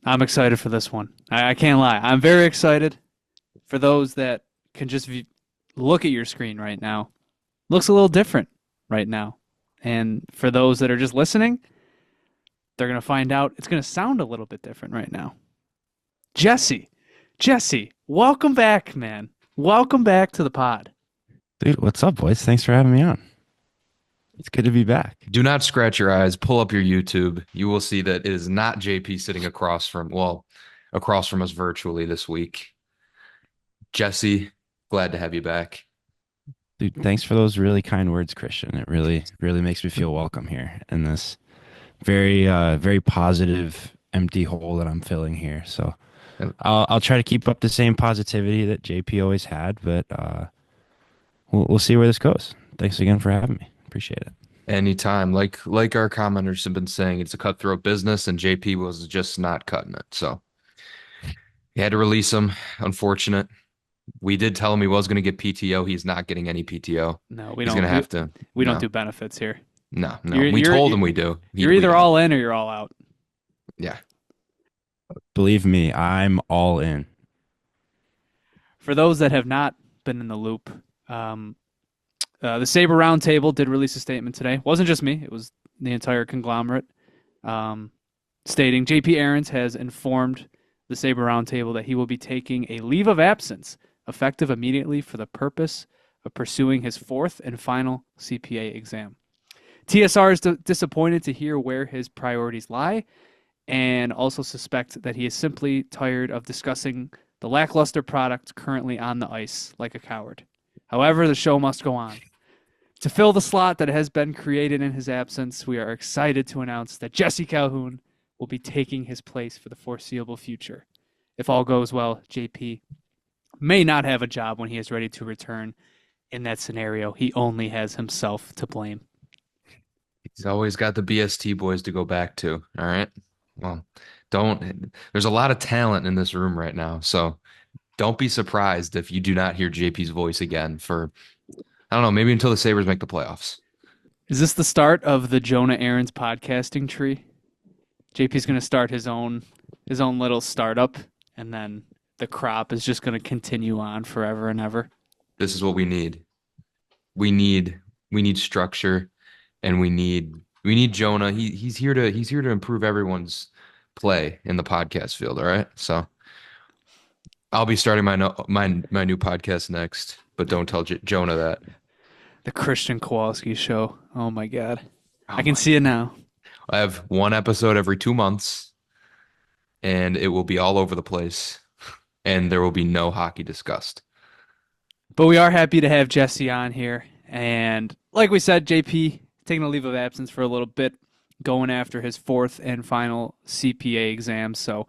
I'm excited for this one. I can't lie. I'm very excited. For those that can just look at your screen right now, looks a little different right now. And for those that are just listening, they're going to find out it's going to sound a little bit different right now. Jesse, welcome back, man. Welcome back to the pod. Dude, what's up, boys? Thanks for having me on. It's good to be back. Do not scratch your eyes. Pull up your YouTube. You will see that it is not JP sitting across from us virtually this week. Jesse, glad to have you back. Dude, thanks for those really kind words, Christian. It really makes me feel welcome here in this very positive empty hole that I'm filling here. So I'll try to keep up the same positivity that JP always had, but we'll see where this goes. Thanks again for having me. Appreciate it. Anytime. Like our commenters have been saying, it's a cutthroat business, and JP was just not cutting it. So you had to release him. Unfortunate. We did tell him he was going to get PTO. He's not getting any PTO. No, He's going to have to. We don't do benefits here. No. We told him we do. You're either all in or you're all out. Yeah. Believe me, I'm all in. For those that have not been in the loop, the Sabre Roundtable did release a statement today. It wasn't just me. It was the entire conglomerate stating JP Aarons has informed the Sabre Roundtable that he will be taking a leave of absence effective immediately for the purpose of pursuing his fourth and final CPA exam. TSR is disappointed to hear where his priorities lie and also suspect that he is simply tired of discussing the lackluster product currently on the ice like a coward. However, the show must go on. To fill the slot that has been created in his absence, we are excited to announce that Jesse Calhoun will be taking his place for the foreseeable future. If all goes well, JP may not have a job when he is ready to return. In that scenario, he only has himself to blame. He's always got the BST boys to go back to. All right. Well, there's a lot of talent in this room right now. So don't be surprised if you do not hear JP's voice again for, I don't know, maybe until the Sabres make the playoffs. Is this the start of the Jonah Aarons podcasting tree? JP's going to start his own little startup, and then the crop is just going to continue on forever and ever. This is what we need. We need structure, and we need Jonah. He's here to improve everyone's play in the podcast field. All right, so I'll be starting my new podcast next, but don't tell Jonah that. The Christian Kowalski Show. Oh my God, I can see it now. I have one episode every 2 months, and it will be all over the place, and there will be no hockey discussed. But we are happy to have Jesse on here. And like we said, JP taking a leave of absence for a little bit, going after his fourth and final CPA exam. So,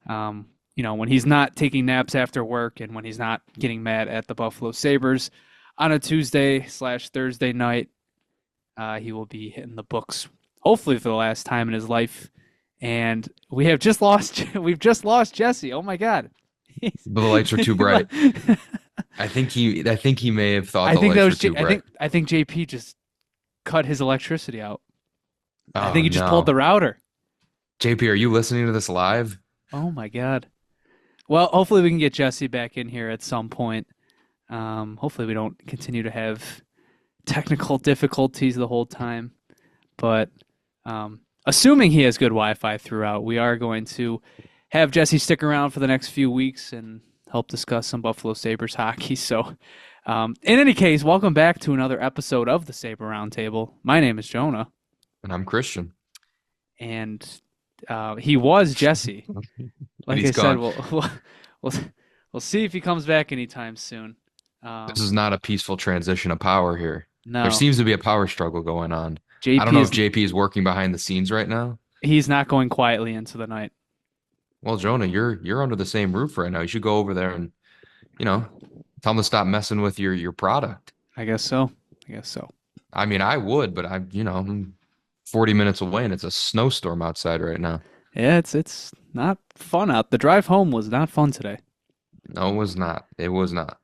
when he's not taking naps after work and when he's not getting mad at the Buffalo Sabres on a Tuesday/Thursday night, he will be hitting the books, hopefully for the last time in his life. And we've just lost Jesse. Oh my God. But the lights are too bright. I think he may have thought the lights were too bright. I think JP just cut his electricity out. I Oh, think he just no. pulled the router. JP, are you listening to this live? Oh my God. Well, hopefully we can get Jesse back in here at some point. Hopefully we don't continue to have technical difficulties the whole time. But assuming he has good Wi-Fi throughout, we are going to have Jesse stick around for the next few weeks and help discuss some Buffalo Sabres hockey. So in any case, welcome back to another episode of the Sabre Roundtable. My name is Jonah. And I'm Christian. And he was Jesse. Like He's I said, gone. we'll see if he comes back anytime soon. This is not a peaceful transition of power here. No, There seems to be a power struggle going on. JP I don't know is, if JP is working behind the scenes right now. he's not going quietly into the night. Well, Jonah, you're under the same roof right now. You should go over there and, tell them to stop messing with your product. I guess so. I mean, I would, but I'm 40 minutes away and it's a snowstorm outside right now. Yeah, it's not fun out. The drive home was not fun today. No, it was not. It was not.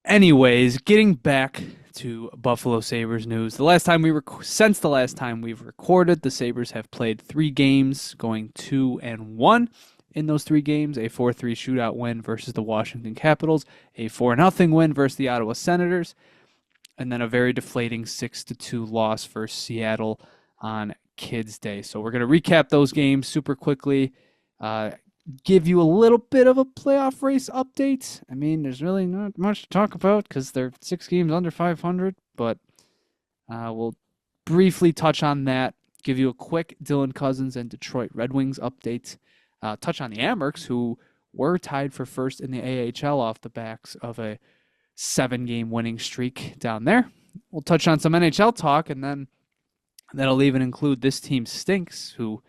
Anyways, getting back to Buffalo Sabres news. Since the last time we've recorded, the Sabres have played 3 games, going 2-1 in those 3 games. A 4-3 shootout win versus the Washington Capitals, a 4-0 win versus the Ottawa Senators, and then a very deflating 6-2 loss versus Seattle on Kids Day. So we're going to recap those games super quickly. Give you a little bit of a playoff race update. I mean, there's really not much to talk about because they're 6 games under 500, but we'll briefly touch on that. Give you a quick Dylan Cozens and Detroit Red Wings update. Touch on the Amerks, who were tied for first in the AHL off the backs of a 7-game winning streak down there. We'll touch on some NHL talk, and then that'll even include this team stinks, who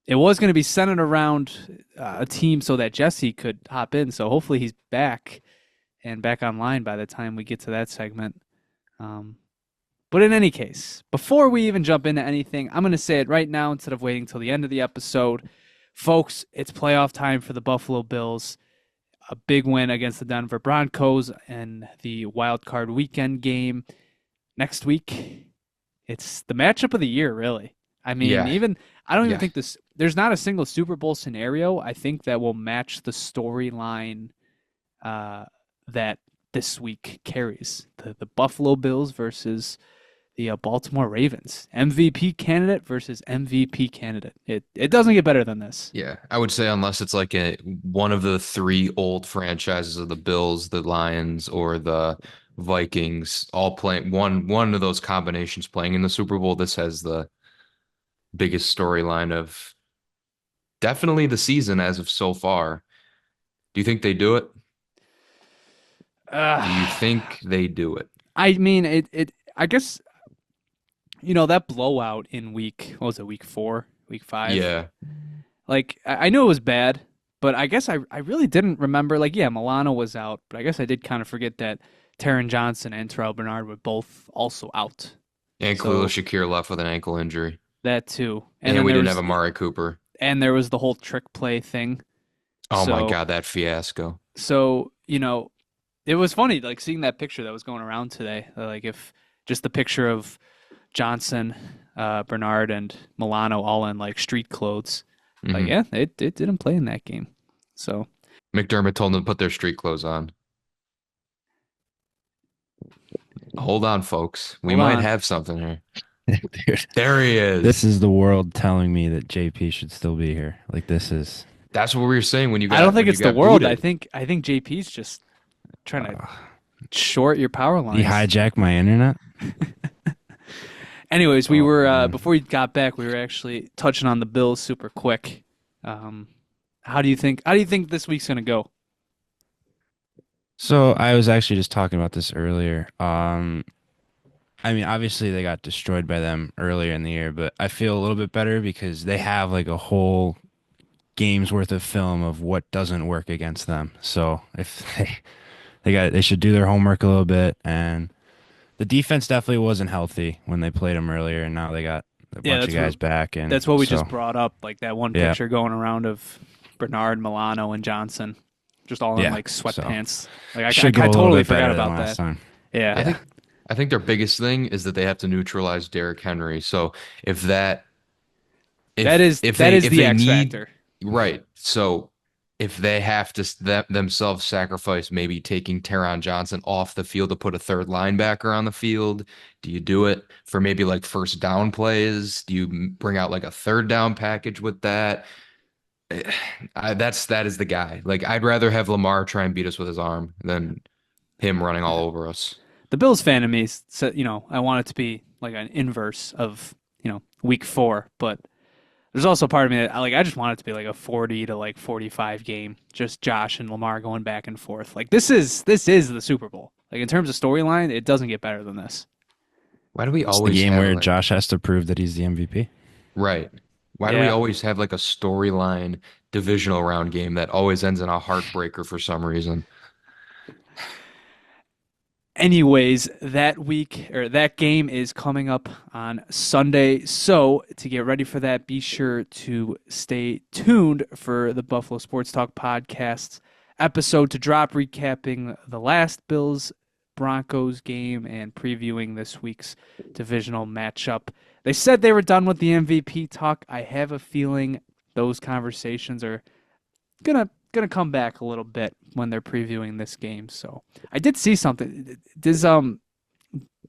it was going to be centered around a team so that Jesse could hop in. So hopefully he's back and back online by the time we get to that segment. But in any case, before we even jump into anything, I'm going to say it right now instead of waiting till the end of the episode. Folks, it's playoff time for the Buffalo Bills. A big win against the Denver Broncos in the wild card weekend game next week. It's the matchup of the year, really. I mean, I don't even think there's not a single Super Bowl scenario I think that will match the storyline that this week carries. The Buffalo Bills versus the Baltimore Ravens. MVP candidate versus MVP candidate. It doesn't get better than this. Yeah, I would say unless it's like one of the 3 old franchises of the Bills, the Lions, or the Vikings, all playing one of those combinations playing in the Super Bowl. This has the biggest storyline of definitely the season as of so far. Do you think they do it? Do you think they do it? I mean, I guess, that blowout in week 4, week 5? Yeah. Like, I knew it was bad, but I guess I really didn't remember. Like, yeah, Milano was out, but I guess I did kind of forget that Taron Johnson and Terrell Bernard were both also out. And Khalil Shakir left with an ankle injury. That too. And we didn't have Amari Cooper. And there was the whole trick play thing. Oh my God, that fiasco. So, it was funny, like, seeing that picture that was going around today. Like, if just the picture of Johnson, Bernard, and Milano all in, like, street clothes. Mm-hmm. Like, yeah, it didn't play in that game. So McDermott told them to put their street clothes on. Hold on, folks. We might have something here. Dude, there he is. This is the world telling me that JP should still be here. Like, this is. That's what we were saying when you got. I don't think it's the world. Booted. I think JP's just trying to short your power lines. He hijacked my internet. Anyways, we were before you got back, we were actually touching on the Bills super quick. How do you think this week's gonna go? So I was actually just talking about this earlier. I mean, obviously they got destroyed by them earlier in the year, but I feel a little bit better because they have like a whole game's worth of film of what doesn't work against them. So if they should do their homework a little bit. And the defense definitely wasn't healthy when they played them earlier, and now they got a bunch of guys back. And that's what we just brought up, like that one picture going around of Bernard, Milano, and Johnson, just all in like sweatpants. So, like I totally forgot about that. Time. Yeah. I think their biggest thing is that they have to neutralize Derrick Henry. So if that is the X factor. Right. So if they have to themselves sacrifice maybe taking Taron Johnson off the field to put a third linebacker on the field, do you do it for maybe like first down plays? Do you bring out like a third down package with that? That is the guy. Like, I'd rather have Lamar try and beat us with his arm than him running all over us. The Bills fan of me said, I want it to be like an inverse of, week 4, but there's also part of me that I just want it to be like a 40 to like 45 game, just Josh and Lamar going back and forth. Like, this is the Super Bowl. Like, in terms of storyline, it doesn't get better than this. Why do we It's always the game have where Josh has to prove that he's the MVP? Right. Why do we always have like a storyline divisional round game that always ends in a heartbreaker for some reason? Anyways, that game is coming up on Sunday. So to get ready for that, be sure to stay tuned for the Buffalo Sports Talk podcast episode to drop, recapping the last Bills Broncos game and previewing this week's divisional matchup. They said they were done with the MVP talk. I have a feeling those conversations are gonna come back a little bit when they're previewing this game. So I did see something. Does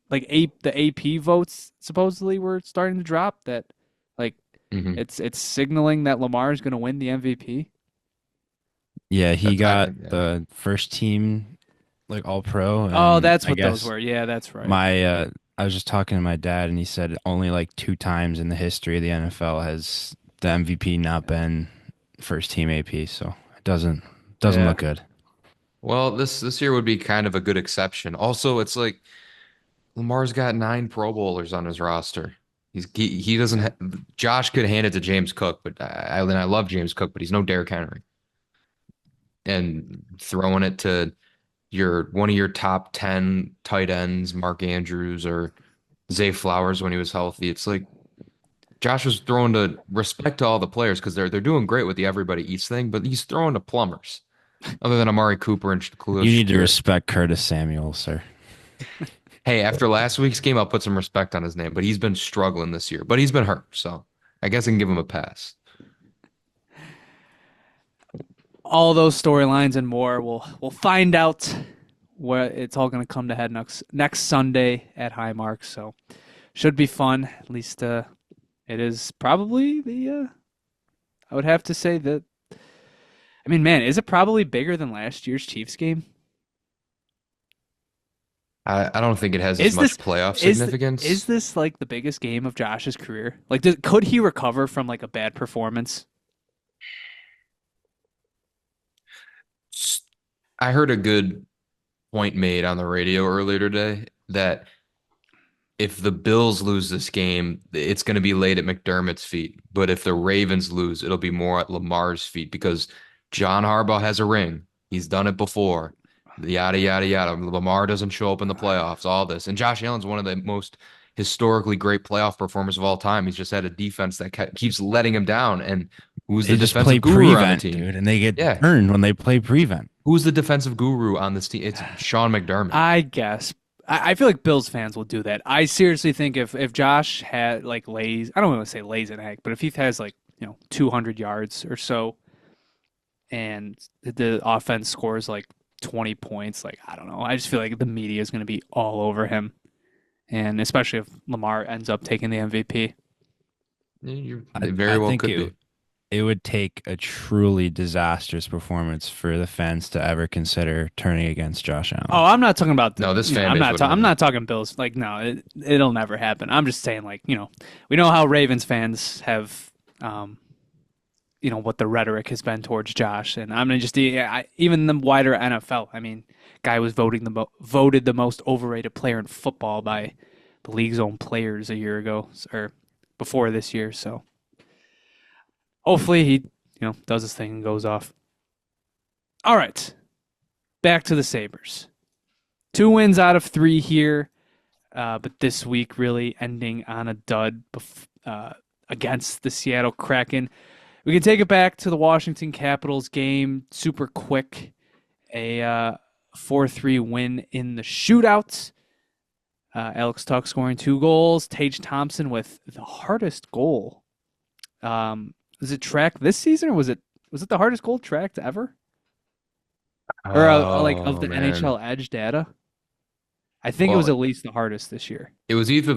like the AP votes supposedly were starting to drop, that like it's signaling that Lamar is going to win the MVP. Yeah, he got Yeah. the first team like all pro. Oh, And that's I what those guess were. Yeah, that's right. I was just talking to my dad and he said only like 2 times in the history of the NFL has the MVP not been first team AP, so it doesn't Yeah. look good. Well, this year would be kind of a good exception. Also, it's like Lamar's got 9 Pro Bowlers on his roster. He doesn't ha Josh could hand it to James Cook, but I love James Cook, but he's no Derrick Henry. And throwing it to one of your top 10 tight ends, Mark Andrews or Zay Flowers when he was healthy. It's like Josh was throwing to respect to all the players because they're doing great with the everybody eats thing, but he's throwing to plumbers other than Amari Cooper and Khalil You need to Shakir. respect Curtis Samuel, sir. Hey, after last week's game, I'll put some respect on his name, but he's been struggling this year, but he's been hurt, so I guess I can give him a pass. All those storylines and more, we'll find out where it's all going to come to head next Sunday at Highmark. So should be fun. At least it is probably the. I would have to say that. I mean, man, is it probably bigger than last year's Chiefs game? I don't think it has as Is much this playoff is significance. is this like the biggest game of Josh's career? Like, could he recover from like a bad performance? I heard a good point made on the radio earlier today that if the Bills lose this game, it's going to be laid at McDermott's feet. But if the Ravens lose, it'll be more at Lamar's feet because John Harbaugh has a ring. He's done it before. Yada, yada, yada. Lamar doesn't show up in the playoffs, all this. And Josh Allen's one of the most historically great playoff performers of all time. He's just had a defense that keeps letting him down. And who's They the just play defensive guru on the prevent, team? dude, and they get Yeah. burned when they play prevent. Who's the defensive guru on this team? It's Sean McDermott. I guess. I feel like Bills fans will do that. I seriously think if Josh had like lays, I don't want to say lays an egg, but if he has like 200 yards or so, and the offense scores like 20 points, like I don't know, I just feel like the media is going to be all over him, and especially if Lamar ends up taking the MVP. It very well think could be. it would take a truly disastrous performance for the fans to ever consider turning against Josh Allen. Oh, I'm not talking about No, this you know, fan I'm base not. wouldn't I'm do not talking Bills. Like, no, it'll never happen. I'm just saying, like, we know how Ravens fans have, what the rhetoric has been towards Josh, and I'm gonna just even the wider NFL. I mean, guy was voted the most overrated player in football by the league's own players a year ago or before this year. So hopefully he does his thing and goes off. All right, back to the Sabres. 2 wins out of 3 here, but this week really ending on a dud against the Seattle Kraken. We can take it back to the Washington Capitals game super quick. A 4-3 win in the shootout. Alex Tuch scoring 2 goals. Tage Thompson with the hardest goal. Was it tracked this season, or was it the hardest goal tracked ever? Or like of the NHL Edge data? I think it was at least the hardest this year. It was at least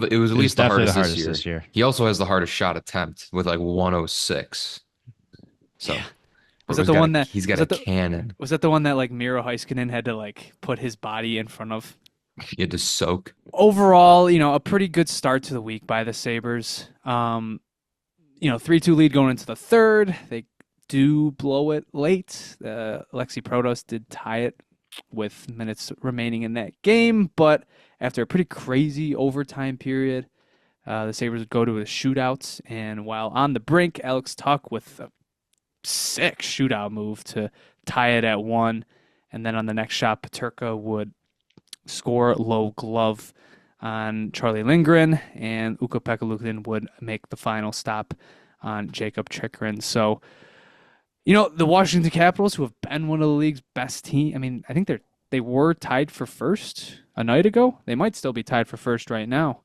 the definitely hardest this year. He also has the hardest shot attempt with like 106. So Was that the one that he's got a cannon? Was that the one that like Miro Heiskanen had to like put his body in front of? He had to soak. Overall, a pretty good start to the week by the Sabres. 3-2 lead going into the third. They do blow it late. Alexi Protos did tie it with minutes remaining in that game, but after a pretty crazy overtime period, the Sabres would go to a shootout, and while on the brink, Alex Tuch with a sick shootout move to tie it at 1, and then on the next shot, Peterka would score low glove on Charlie Lindgren, and Ukko-Pekka Luukkonen would make the final stop on Jacob Chikrin. So, the Washington Capitals, who have been one of the league's best team, I mean, I think they're They were tied for first a night ago. They might still be tied for first right now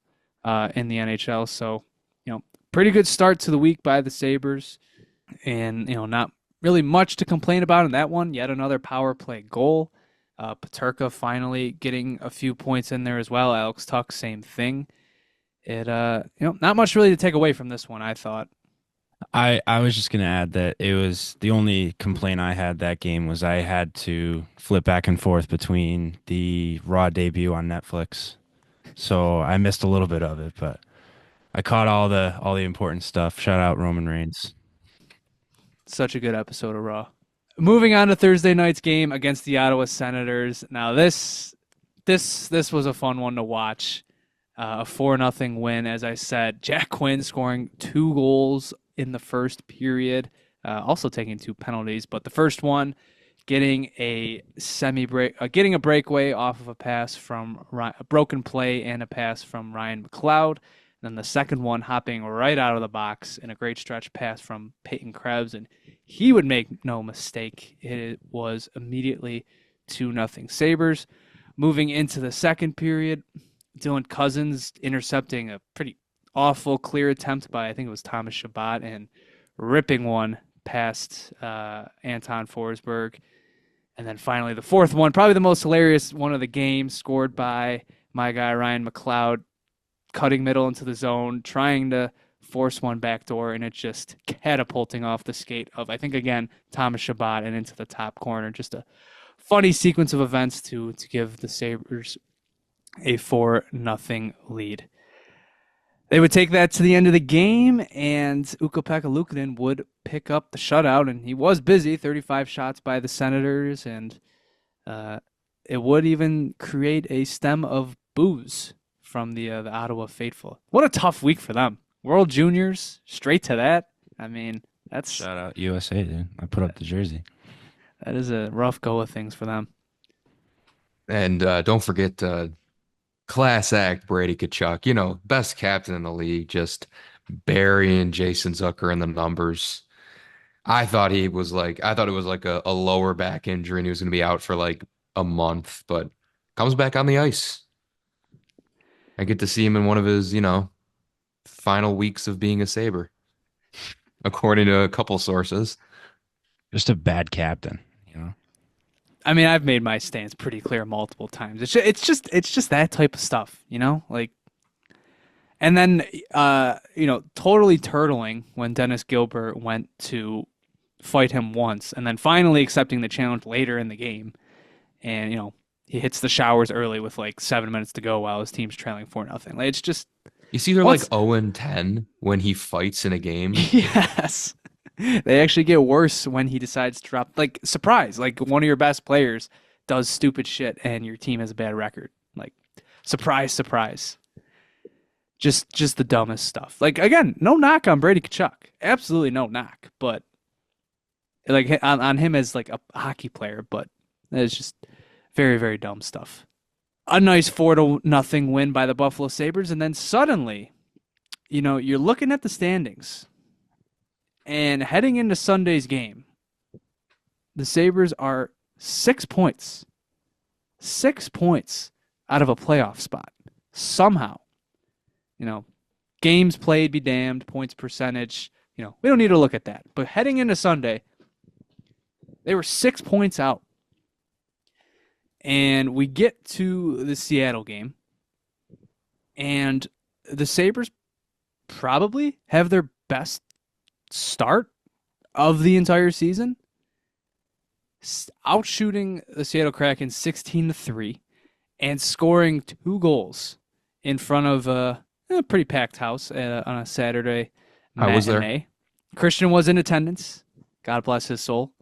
in the NHL. So, pretty good start to the week by the Sabres. And, not really much to complain about in that one. Yet another power play goal. Peterka finally getting a few points in there as well. Alex Tuck, same thing. It not much really to take away from this one, I thought. I was just gonna add that it was the only complaint I had that game was I had to flip back and forth between the Raw debut on Netflix, so I missed a little bit of it, but I caught all the important stuff. Shout out Roman Reigns. Such a good episode of Raw. Moving on to Thursday night's game against the Ottawa Senators. Now this was a fun one to watch. A 4-0 win, as I said. Jack Quinn scoring 2 goals in the first period, also taking 2 penalties. But the first one, getting a getting a breakaway off of a pass from a broken play and a pass from Ryan McLeod. And then the second one, hopping right out of the box in a great stretch pass from Peyton Krebs, and he would make no mistake. It was immediately 2-0 Sabres. Moving into the second period, Dylan Cozens intercepting a pretty awful clear attempt by, I think it was Thomas Chabot, and ripping one past Anton Forsberg. And then finally the fourth one, probably the most hilarious one of the game, scored by my guy Ryan McLeod, cutting middle into the zone, trying to force one backdoor, and it's just catapulting off the skate of, I think, again, Thomas Chabot and into the top corner. Just a funny sequence of events to give the Sabres a 4-0 lead. They would take that to the end of the game, and Ukko-Pekka Luukkonen would pick up the shutout, and he was busy, 35 shots by the Senators, and it would even create a stem of boos from the Ottawa faithful. What a tough week for them. World Juniors, straight to that. I mean, that's... Shout out USA, dude. I put up the jersey. That is a rough go of things for them. And don't forget class act Brady Tkachuk, best captain in the league, just burying Jason Zucker in the numbers. I thought it was like a lower back injury and he was going to be out for like a month, but comes back on the ice. I get to see him in one of his, final weeks of being a Sabre, according to a couple sources. Just a bad captain, I mean, I've made my stance pretty clear multiple times. It's just that type of stuff, like. And then, totally turtling when Dennis Gilbert went to fight him once, and then finally accepting the challenge later in the game, and he hits the showers early with like 7 minutes to go while his team's trailing 4-0. Like, it's just. You see, they're like 0-10 when he fights in a game. Yes. They actually get worse when he decides to drop. Like, surprise. Like, one of your best players does stupid shit and your team has a bad record. Like, surprise, surprise. Just the dumbest stuff. Like, again, no knock on Brady Tkachuk. Absolutely no knock. But, like, on him as, like, a hockey player. But it's just very, very dumb stuff. A nice 4-0 win by the Buffalo Sabres. And then suddenly, you're looking at the standings. And heading into Sunday's game, the Sabres are 6 points. 6 points out of a playoff spot. Somehow. Games played be damned, points percentage. We don't need to look at that. But heading into Sunday, they were 6 points out. And we get to the Seattle game. And the Sabres probably have their best start of the entire season, outshooting the Seattle Kraken 16-3 and scoring 2 goals in front of a pretty packed house on a Saturday matinee. I was there. Christian was in attendance. God bless his soul.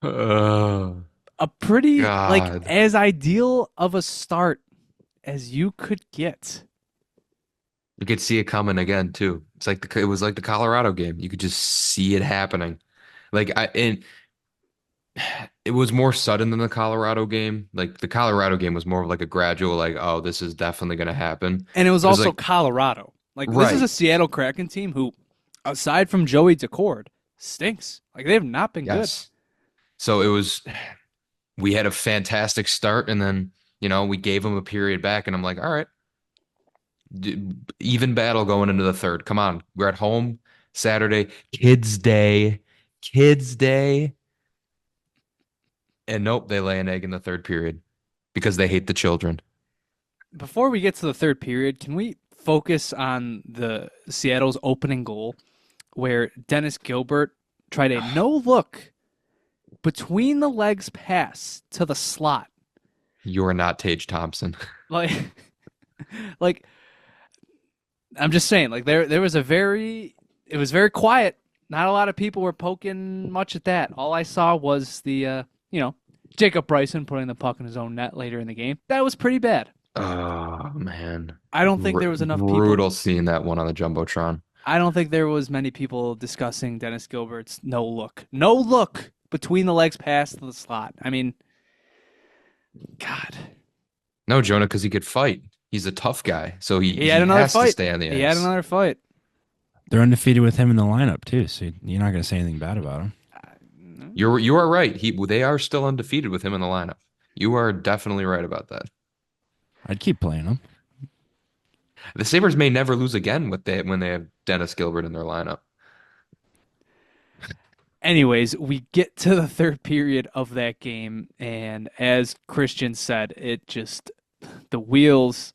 A pretty as ideal of a start as you could get. You could see it coming again too. It was like the Colorado game. You could just see it happening. It was more sudden than the Colorado game. Like the Colorado game was more of like a gradual, like, oh, this is definitely going to happen. And it was also Colorado. Like, right. This is a Seattle Kraken team who, aside from Joey Decord, stinks. Like, they have not been good. So it was we had a fantastic start, and then we gave them a period back, and I'm like, all right, even battle going into the third. Come on, we're at home Saturday, kids day, and nope, they lay an egg in the third period because they hate the children. Before we get to the third period, can we focus on the Seattle's opening goal where Dennis Gilbert tried a no look between the legs pass to the slot? You are not Tage Thompson. Like, like I'm just saying, like there was it was very quiet. Not a lot of people were poking much at that. All I saw was the Jacob Bryson putting the puck in his own net later in the game. That was pretty bad. Oh man, I don't think there was enough people. brutal seeing that one on the jumbotron. I don't think there was many people discussing Dennis Gilbert's no look between the legs pass to the slot. I mean, God, No, Jonah, because he could fight. He's a tough guy, so he he had another has to fight. stay on the He had ice. another fight. They're undefeated with him in the lineup too, so you're not going to say anything bad about him. You are right. They are still undefeated with him in the lineup. You are definitely right about that. I'd keep playing him. The Sabres may never lose again when they have Dennis Gilbert in their lineup. Anyways, we get to the third period of that game, and as Christian said, the wheels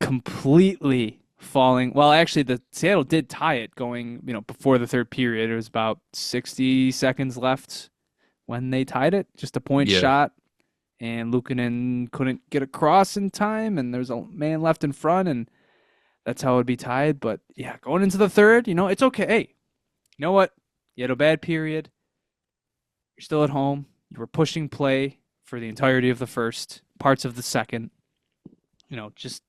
completely falling. Well, actually, the Seattle did tie it going, before the third period. It was about 60 seconds left when they tied it, just a point Yeah. shot, and Luukkonen couldn't get across in time, and there's a man left in front, and that's how it would be tied. But yeah, going into the third, it's okay. Hey, you know what? You had a bad period. You're still at home. You were pushing play for the entirety of the first, parts of the second. Just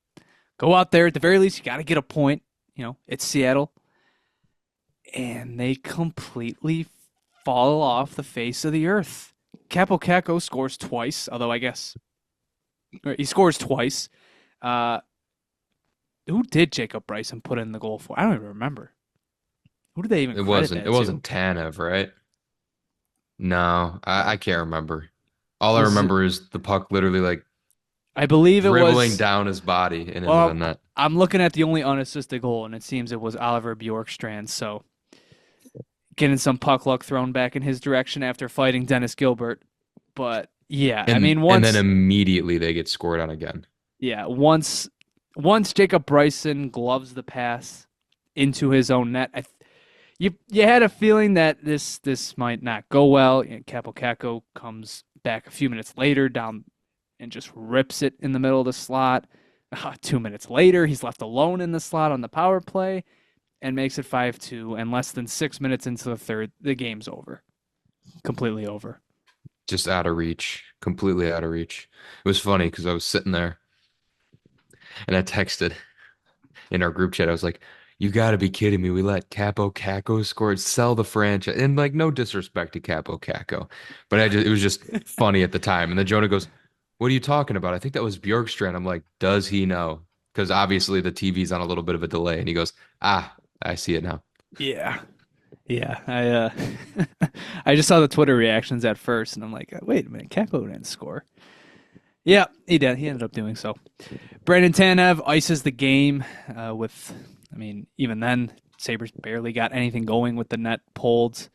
go out there. At the very least, you got to get a point. It's Seattle. And they completely fall off the face of the earth. Capo Caco scores twice, although I guess he scores twice. Who did Jacob Bryson put in the goal for? I don't even remember. Who did they even It credit wasn't that it to? wasn't Tanev, right? No, I can't remember. All I Was remember is the puck literally like I believe it dribbling was. down his body and into the Well, net. I'm looking at the only unassisted goal, and it seems it was Oliver Bjorkstrand. So getting some puck luck thrown back in his direction after fighting Dennis Gilbert. But yeah, I mean, And then immediately they get scored on again. once Jacob Bryson gloves the pass into his own net, you had a feeling that this might not go well. And Capo Caco comes back a few minutes later down and just rips it in the middle of the slot. 2 minutes later, he's left alone in the slot on the power play and makes it 5-2. And less than 6 minutes into the third, the game's over. Completely over. Just out of reach, completely out of reach. It was funny because I was sitting there and I texted in our group chat. I was like, "You got to be kidding me! We let Capo Caco score, sell the franchise." And like, no disrespect to Capo Caco, but it was just funny at the time. And then Jonah goes, "What are you talking about? I think that was Bjorkstrand." I'm like, "Does he know?" Because obviously the TV's on a little bit of a delay. And he goes, "Ah, I see it now." Yeah. Yeah, I just saw the Twitter reactions at first, and I'm like, wait a minute, Capo didn't score. Yeah, he did. He ended up doing so. Brandon Tanev ices the game even then, Sabres barely got anything going with the net pulled.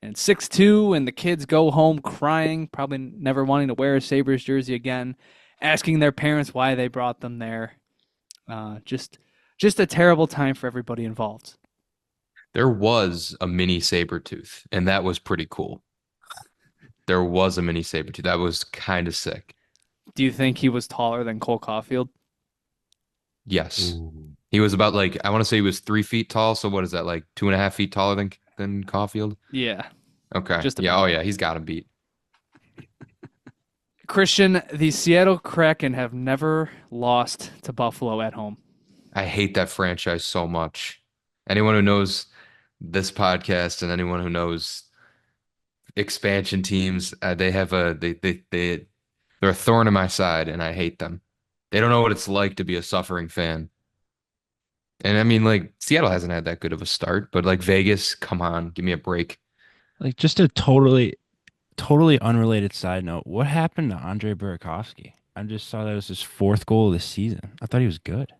And 6-2, and the kids go home crying, probably never wanting to wear a Sabres jersey again, asking their parents why they brought them there. Just a terrible time for everybody involved. There was a mini saber tooth, and that was pretty cool. There was a mini saber tooth. That was kind of sick. Do you think he was taller than Cole Caulfield? Yes. Ooh. He was about like, I want to say he was 3 feet tall. So what is that, like 2.5 feet taller than Caulfield? Yeah. Okay. Just Yeah. about. Oh yeah. He's got him beat. Christian, the Seattle Kraken have never lost to Buffalo at home. I hate that franchise so much. Anyone who knows this podcast and anyone who knows expansion teams, they're a thorn in my side, and I hate them. They don't know what it's like to be a suffering fan. And I mean, like, Seattle hasn't had that good of a start, but like Vegas, come on, give me a break. Like just a totally unrelated side note. What happened to Andre Burakovsky? I just saw that was his fourth goal of the season. I thought he was good.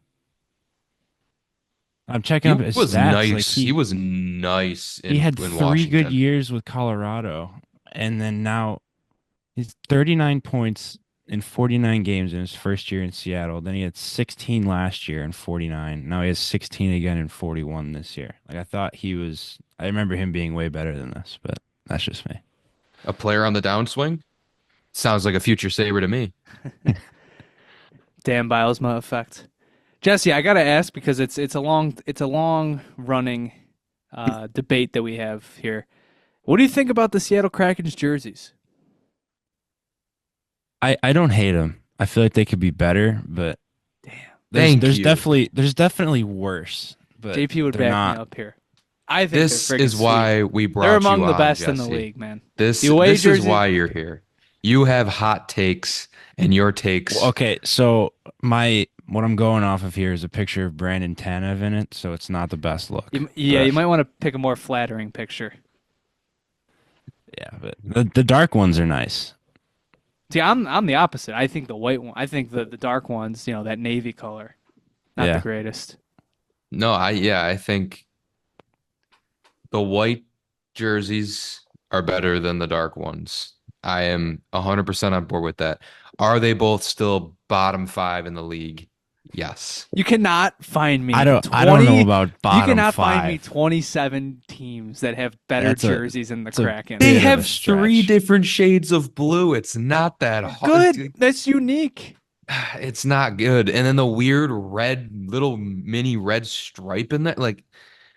I'm checking He up his was stats. Like nice. He was nice he had in 3 good Washington. years with Colorado, and then now he's 39 points in 49 games in his first year in Seattle. Then he had 16 last year in 49. Now he has 16 again in 41 this year. Like I thought he was. I remember him being way better than this, but that's just me. A player on the downswing? Sounds like a future Sabre to me. Dan Bilesma effect. Jesse, I gotta ask because it's a long running debate that we have here. What do you think about the Seattle Kraken's jerseys? I don't hate them. I feel like they could be better, but Damn, Thank there's you. definitely worse. But JP would they're back not. me up here. I think This they're friggin' is why sweet. we brought They're you among the on, best in the Jesse. league, man. This The away this is jersey- why you're here. You have hot takes, and your takes. Well, okay, so what I'm going off of here is a picture of Brandon Tanev in it, so it's not the best look. You might want to pick a more flattering picture. Yeah, but the dark ones are nice. See, I'm the opposite. I think the white one. I think the dark ones, that navy color, not Yeah. the greatest. No, I think the white jerseys are better than the dark ones. I am 100% on board with that. Are they both still bottom 5 in the league? Yes. You cannot find me. I don't know about You bottom cannot five. find me 27 teams that have better That's a- jerseys than the that's a Kraken. bit They of a have stretch. 3 different shades of blue. It's not that hard. Good. That's unique. It's not good. And then the weird red, little mini red stripe in there. Like,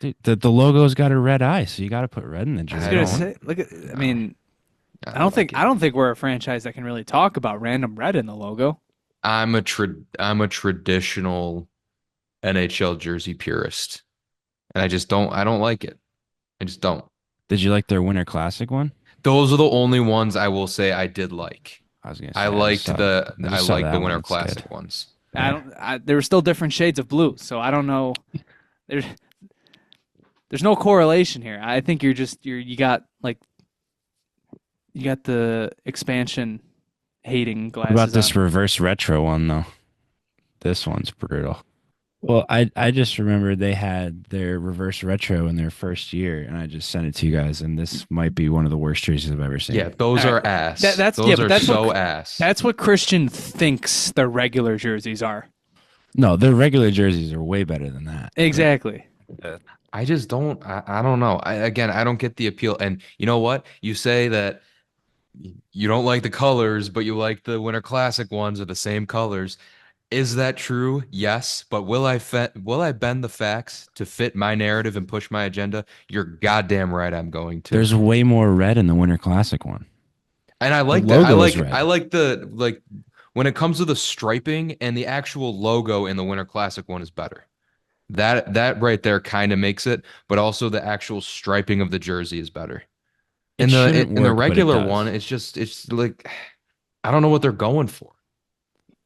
Dude, the logo's got a red eye, so you got to put red in the I was jersey. gonna don't- say, look at. I mean, I don't like think it. I don't think we're a franchise that can really talk about random red in the logo. I'm a traditional NHL jersey purist. And I don't like it. I just don't. Did you like their Winter Classic one? Those are the only ones I will say I did like. I was gonna say I liked the I just saw that Winter one. It's Classic good. ones. There were still different shades of blue, so I don't know. There's no correlation here. I think you got the expansion hating What glasses. about this on. reverse retro one though? This one's brutal. Well, I just remember they had their reverse retro in their first year, and I just sent it to you guys, and this might be one of the worst jerseys I've ever seen. Yeah, those All are right. ass. That's Those but are that's so what, ass. That's what Christian thinks the regular jerseys are. No, the regular jerseys are way better than that. Exactly. I just don't. I don't know. I don't get the appeal. And you know what? You say that you don't like the colors, but you like the Winter Classic ones are the same colors. Is that true? Yes. But will I bend the facts to fit my narrative and push my agenda? You're goddamn right. I'm going to. There's way more red in the Winter Classic one. And I like The that. logo is red. I like the when it comes to the striping and the actual logo in the Winter Classic one is better. That right there kind of makes it, but also the actual striping of the jersey is better. It In the shouldn't in the work, but it regular does. one, it's like I don't know what they're going for.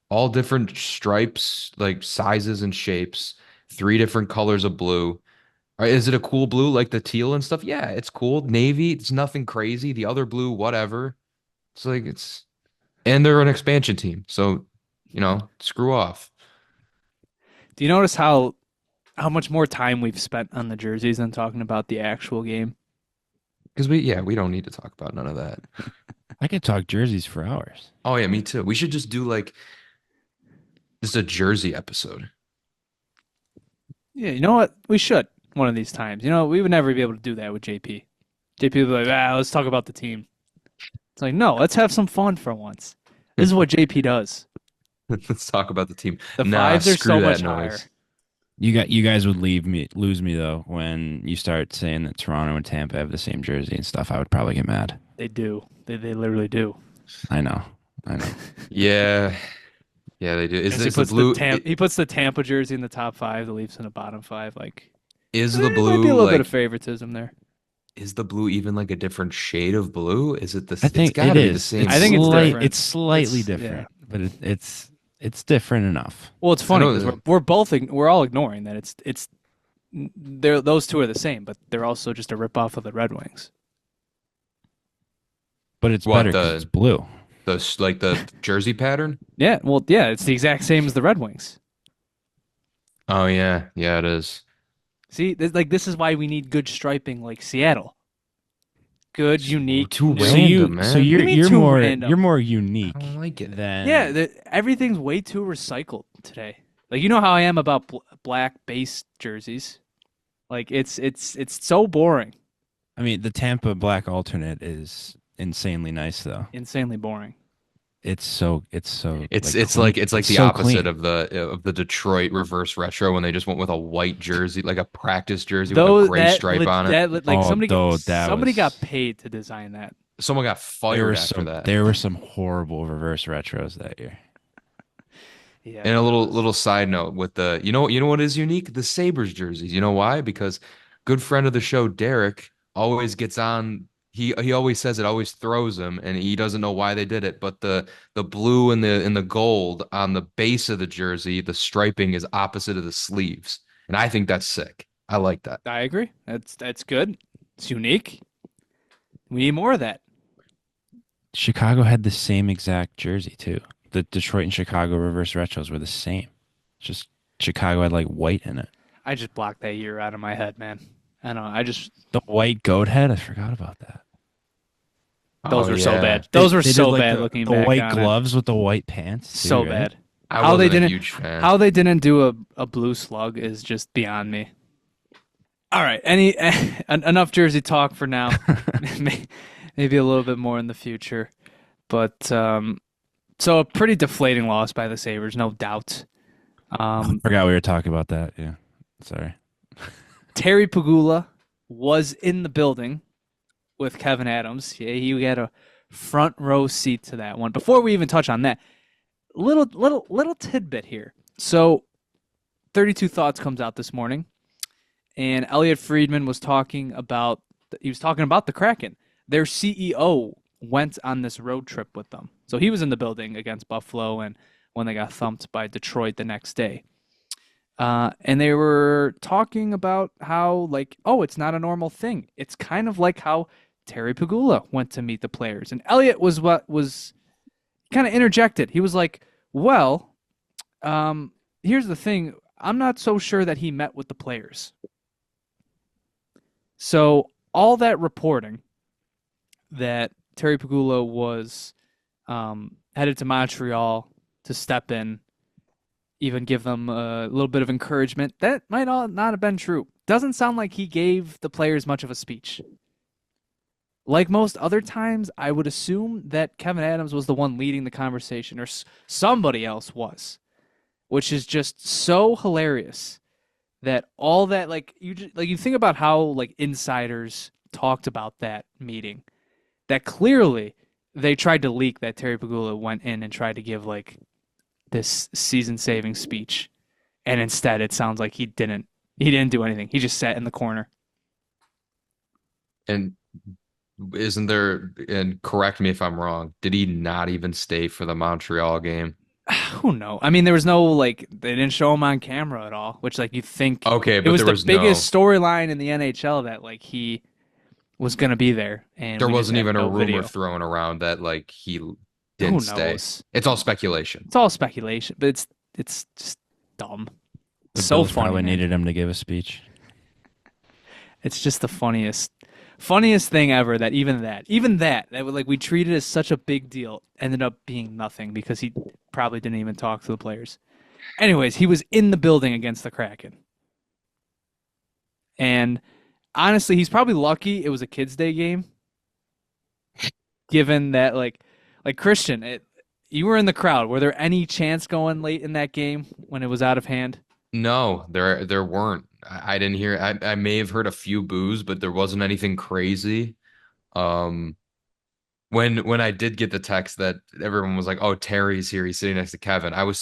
All different stripes, like sizes and shapes, 3 different colors of blue. Is it a cool blue like the teal and stuff? Yeah, it's cool. Navy, it's nothing crazy. The other blue, whatever. And they're an expansion team, so screw off. Do you notice how much more time we've spent on the jerseys than talking about the actual game? Because we don't need to talk about none of that. I could talk jerseys for hours. Oh yeah, me too. We should just do just a jersey episode. Yeah, you know what? We should one of these times. We would never be able to do that with JP. JP would be like, let's talk about the team. It's like, no, let's have some fun for once. This is what JP does. Let's talk about the team. The Nah, fives are screw so that much noise. higher. You guys would lose me though when you start saying that Toronto and Tampa have the same jersey and stuff. I would probably get mad. They do. They literally do. I know. Yeah, they do. Is He this the puts blue? he puts the Tampa jersey in the top 5, the Leafs in the bottom 5. Like, Is the there might blue be a little bit like? of favoritism there. Is the blue even like a different shade of blue? Is it the? I think it's gotta it be the is. same. I think it's different. It's slightly It's- yeah. different, but it's different enough. Well, it's funny know because that- we're all ignoring that those two are the same, but they're also just a ripoff of the Red Wings. But it's What better because it's blue. the jersey pattern? Yeah, well, yeah, it's the exact same as the Red Wings. Oh yeah, yeah, it is. See, this is why we need good striping like Seattle. Good, It's unique, too new. random, So man. What do you mean too you're random? more I unique don't like it. Yeah, than everything's way too recycled today. Like you know how I am about black base jerseys. Like it's so boring, I mean, the Tampa black alternate is insanely nice though. insanely boring. It's so It's like it's clean. like it's like It's the so opposite clean. of the Detroit reverse retro when they just went with a white jersey, like a practice jersey with a Though gray stripe on it. like Oh, though that somebody got was paid to design that. Someone got fired after that. there were some horrible reverse retros that year. Yeah, And a that little was side note with the you know what is unique? The Sabres jerseys. You know why? Because good friend of the show, Derek, always gets on. He always says it always throws him, and he doesn't know why they did it. But the blue and the gold on the base of the jersey, the striping is opposite of the sleeves, and I think that's sick. I like that. I agree. That's good. It's unique. We need more of that. Chicago had the same exact jersey too. The Detroit and Chicago reverse retros were the same. Just Chicago had like white in it. I just blocked that year out of my head, man. I don't know. I just The white goat head, I forgot about that. those Oh were so yeah, bad. Those were They so did like bad looking the back white on it. gloves with the white pants too, So right? bad. I How they wasn't a didn't huge fan. how they didn't do a blue slug is just beyond me. All right, enough jersey talk for now. Maybe a little bit more in the future, but so a pretty deflating loss by the Sabres, no doubt. Forgot we were talking about that. Yeah. Sorry. Terry Pegula was in the building with Kevin Adams. Yeah, he had a front row seat to that one. Before we even touch on that, little tidbit here. So 32 Thoughts comes out this morning, and Elliot Friedman was talking about the Kraken. Their CEO went on this road trip with them. So he was in the building against Buffalo and when they got thumped by Detroit the next day. And they were talking about how, like, oh, it's not a normal thing. It's kind of like how Terry Pegula went to meet the players. And Elliot was kind of interjected. He was like, well, here's the thing. I'm not so sure that he met with the players. So all that reporting that Terry Pegula was headed to Montreal to step in, even give them a little bit of encouragement, that might all not have been true. Doesn't sound like he gave the players much of a speech. Like most other times, I would assume that Kevin Adams was the one leading the conversation, or somebody else was, which is just so hilarious that all that you think about how like insiders talked about that meeting, that clearly they tried to leak that Terry Pegula went in and tried to give like this season-saving speech, and instead it sounds like he didn't do anything. He just sat in the corner. And isn't there, and correct me if I'm wrong, did he not even stay for the Montreal game? Who knows? I mean, there was no like they didn't show him on camera at all, which like you think Okay, it but was there the was biggest storyline in the NHL that like he was going to be there, and there we just wasn't have even a no rumor video. thrown around that like he Who didn't stay. knows? It's all speculation. It's all speculation, but it's just dumb. The So Bills funny, probably man. needed him to give a speech. It's just the funniest thing ever that even that like we treated as such a big deal ended up being nothing because he probably didn't even talk to the players. Anyways, he was in the building against the Kraken. And honestly, he's probably lucky it was a kids' day game. Given that like Christian, you were in the crowd. Were there any chance going late in that game when it was out of hand? No, there weren't. I didn't hear. I may have heard a few boos, but there wasn't anything crazy. Um, when I did get the text that everyone was like, "Oh, Terry's here. He's sitting next to Kevin." I'm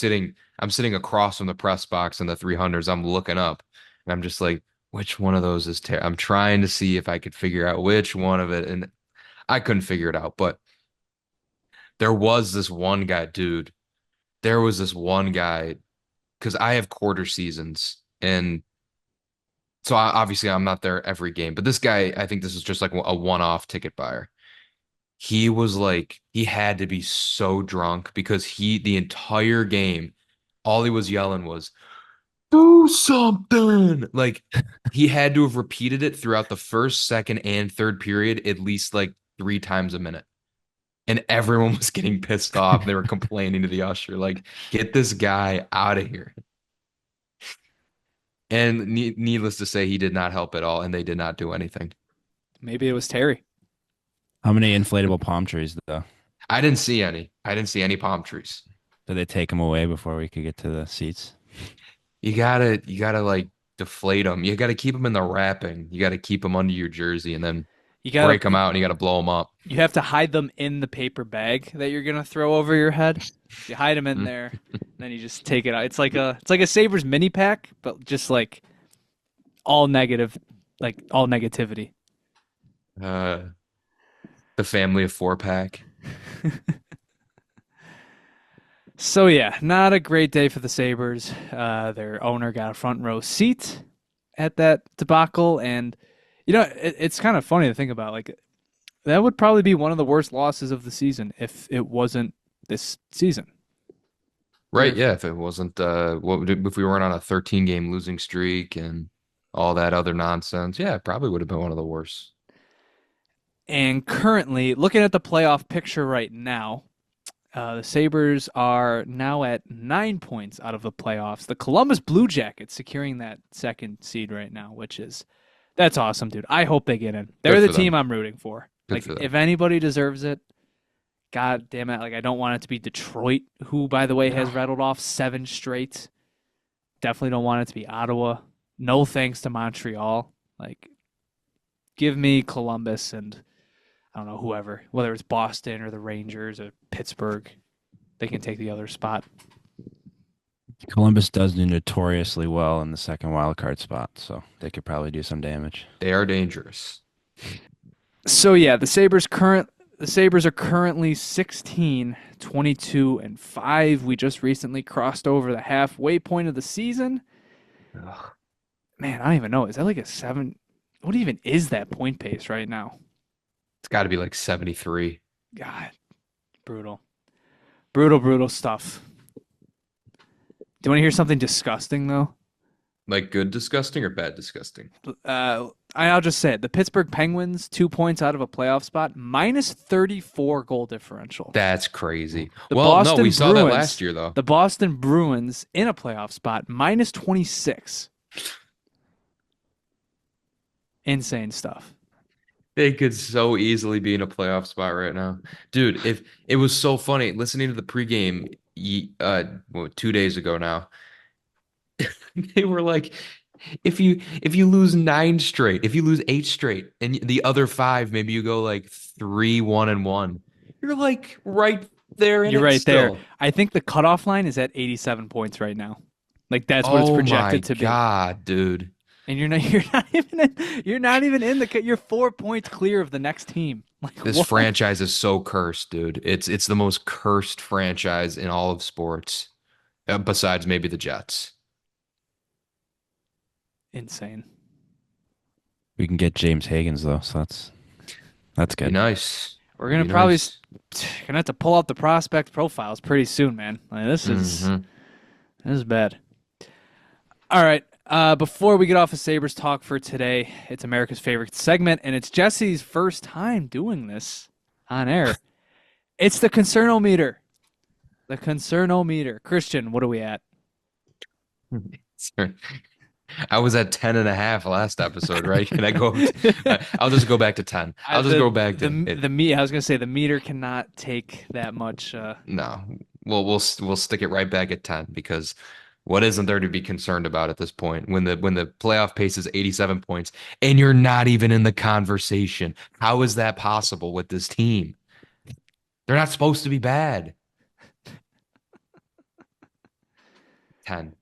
sitting across from the press box in the 300s. I'm looking up, and I'm just like, "Which one of those is Terry?" I'm trying to see if I could figure out which one of it, and I couldn't figure it out. But there was this one guy, dude. There was this one guy because I have quarter seasons, and so obviously I'm not there every game. But this guy, I think this is just like a one-off ticket buyer. he was like, he had to be so drunk because the entire game, all he was yelling was, do something. Like he had to have repeated it throughout the first, second, and third period at least like 3 times a minute. And everyone was getting pissed off. They were complaining to the usher, like, get this guy out of here. And needless to say, he did not help at all, and they did not do anything. Maybe it was Terry. How many inflatable palm trees though? I didn't see any. I didn't see any palm trees. Did they take them away before we could get to the seats? You gotta like deflate them. You gotta keep them in the wrapping. You gotta keep them under your jersey and then You break gotta them out and you gotta blow them up. you have to hide them in the paper bag that you're gonna throw over your head. You hide them in there, and then you just take it out. It's like a Sabres mini pack, but just like all negative, like all negativity. Uh, the family of 4-pack. So yeah, not a great day for the Sabres. Their owner got a front row seat at that debacle, and it's kind of funny to think about. Like that would probably be one of the worst losses of the season if it wasn't this season. Right, yeah. If it wasn't, if we weren't on a 13-game losing streak and all that other nonsense, yeah, it probably would have been one of the worst. And currently, looking at the playoff picture right now, the Sabres are now at 9 points out of the playoffs. The Columbus Blue Jackets securing that second seed right now, that's awesome, dude. I hope they get in. They're the team I'm rooting for. Like, if anybody deserves it, God damn it. Like, I don't want it to be Detroit, who, by the way, has rattled off 7 straight. Definitely don't want it to be Ottawa. No thanks to Montreal. Like, give me Columbus and I don't know, whoever, whether it's Boston or the Rangers or Pittsburgh, they can take the other spot. Columbus does do notoriously well in the second wild card spot, so they could probably do some damage. They are dangerous. So yeah, the Sabres are currently 16, 22, and 5. We just recently crossed over the halfway point of the season. Ugh. Man, I don't even know. Is that like a 7? What even is that point pace right now? It's got to be like 73. God, brutal. Brutal stuff. Do you want to hear something disgusting, though? Like good disgusting or bad disgusting? I'll just say it. The Pittsburgh Penguins, 2 points out of a playoff spot, minus 34 goal differential. That's crazy. The Well, Boston no, we saw that Bruins- last year, though. The Boston Bruins in a playoff spot, minus 26. Insane stuff. They could so easily be in a playoff spot right now. Dude, if it was so funny listening to the pregame 2 days ago now. They were like, if you lose 9 straight, if you lose 8 straight, and the other 5, maybe you go like 3-1-1. You're like right there in You're it right there. still. I think the cutoff line is at 87 points right now. Like that's what it's projected to be. God, dude. And you're not even in you're 4 points clear of the next team. Like This what? franchise is so cursed, dude. It's the most cursed franchise in all of sports, besides maybe the Jets. Insane. We can get James Higgins though, so that's Be good. nice. We're gonna Be probably nice. gonna have to pull out the prospect profiles pretty soon, man. Like, this is bad. All right. Before we get off of Sabres talk for today, it's America's favorite segment, and it's Jesse's first time doing this on air. It's the Concernometer. The Concernometer. Christian, what are we at? I was at 10.5 last episode, right? Can I go? I'll just go back to 10. I'll just go back to I was gonna say the meter cannot take that much. No. We'll stick it right back at 10 because what isn't there to be concerned about at this point when the playoff pace is 87 points and you're not even in the conversation? How is that possible with this team? They're not supposed to be bad. 10.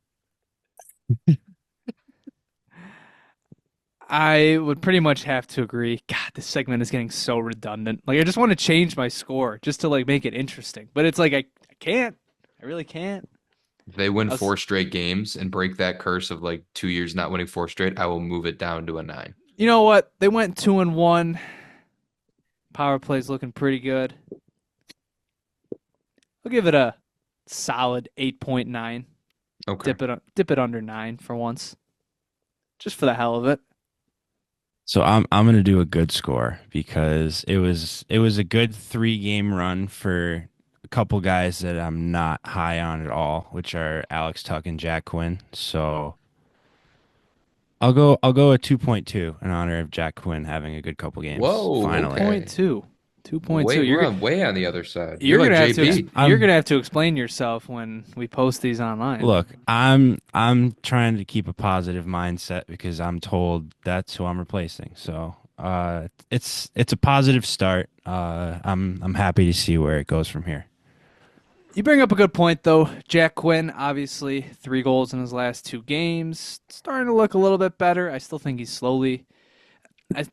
I would pretty much have to agree. God, this segment is getting so redundant. Like, I just want to change my score just to like make it interesting, but it's like I can't. I really can't. If they win 4 straight games and break that curse of like 2 years not winning 4 straight, I will move it down to a 9. You know what? They went 2-1. Power play's looking pretty good. I'll give it a solid 8.9. Okay. Dip it under 9 for once, just for the hell of it. So I'm gonna do a good score because it was a good 3 game run for a couple guys that I'm not high on at all, which are Alex Tuck and Jack Quinn. So I'll go a 2.2 in honor of Jack Quinn having a good couple games Whoa, finally. okay. 2.2. 2.2. Wait, we're on way on the other side. You're You're like gonna have to JP. you're I'm gonna have to explain yourself when we post these online. Look, I'm trying to keep a positive mindset because I'm told that's who I'm replacing. So it's a positive start. I'm happy to see where it goes from here. You bring up a good point, though. Jack Quinn, obviously, 3 goals in his last 2 games. Starting to look a little bit better. I still think he's slowly. I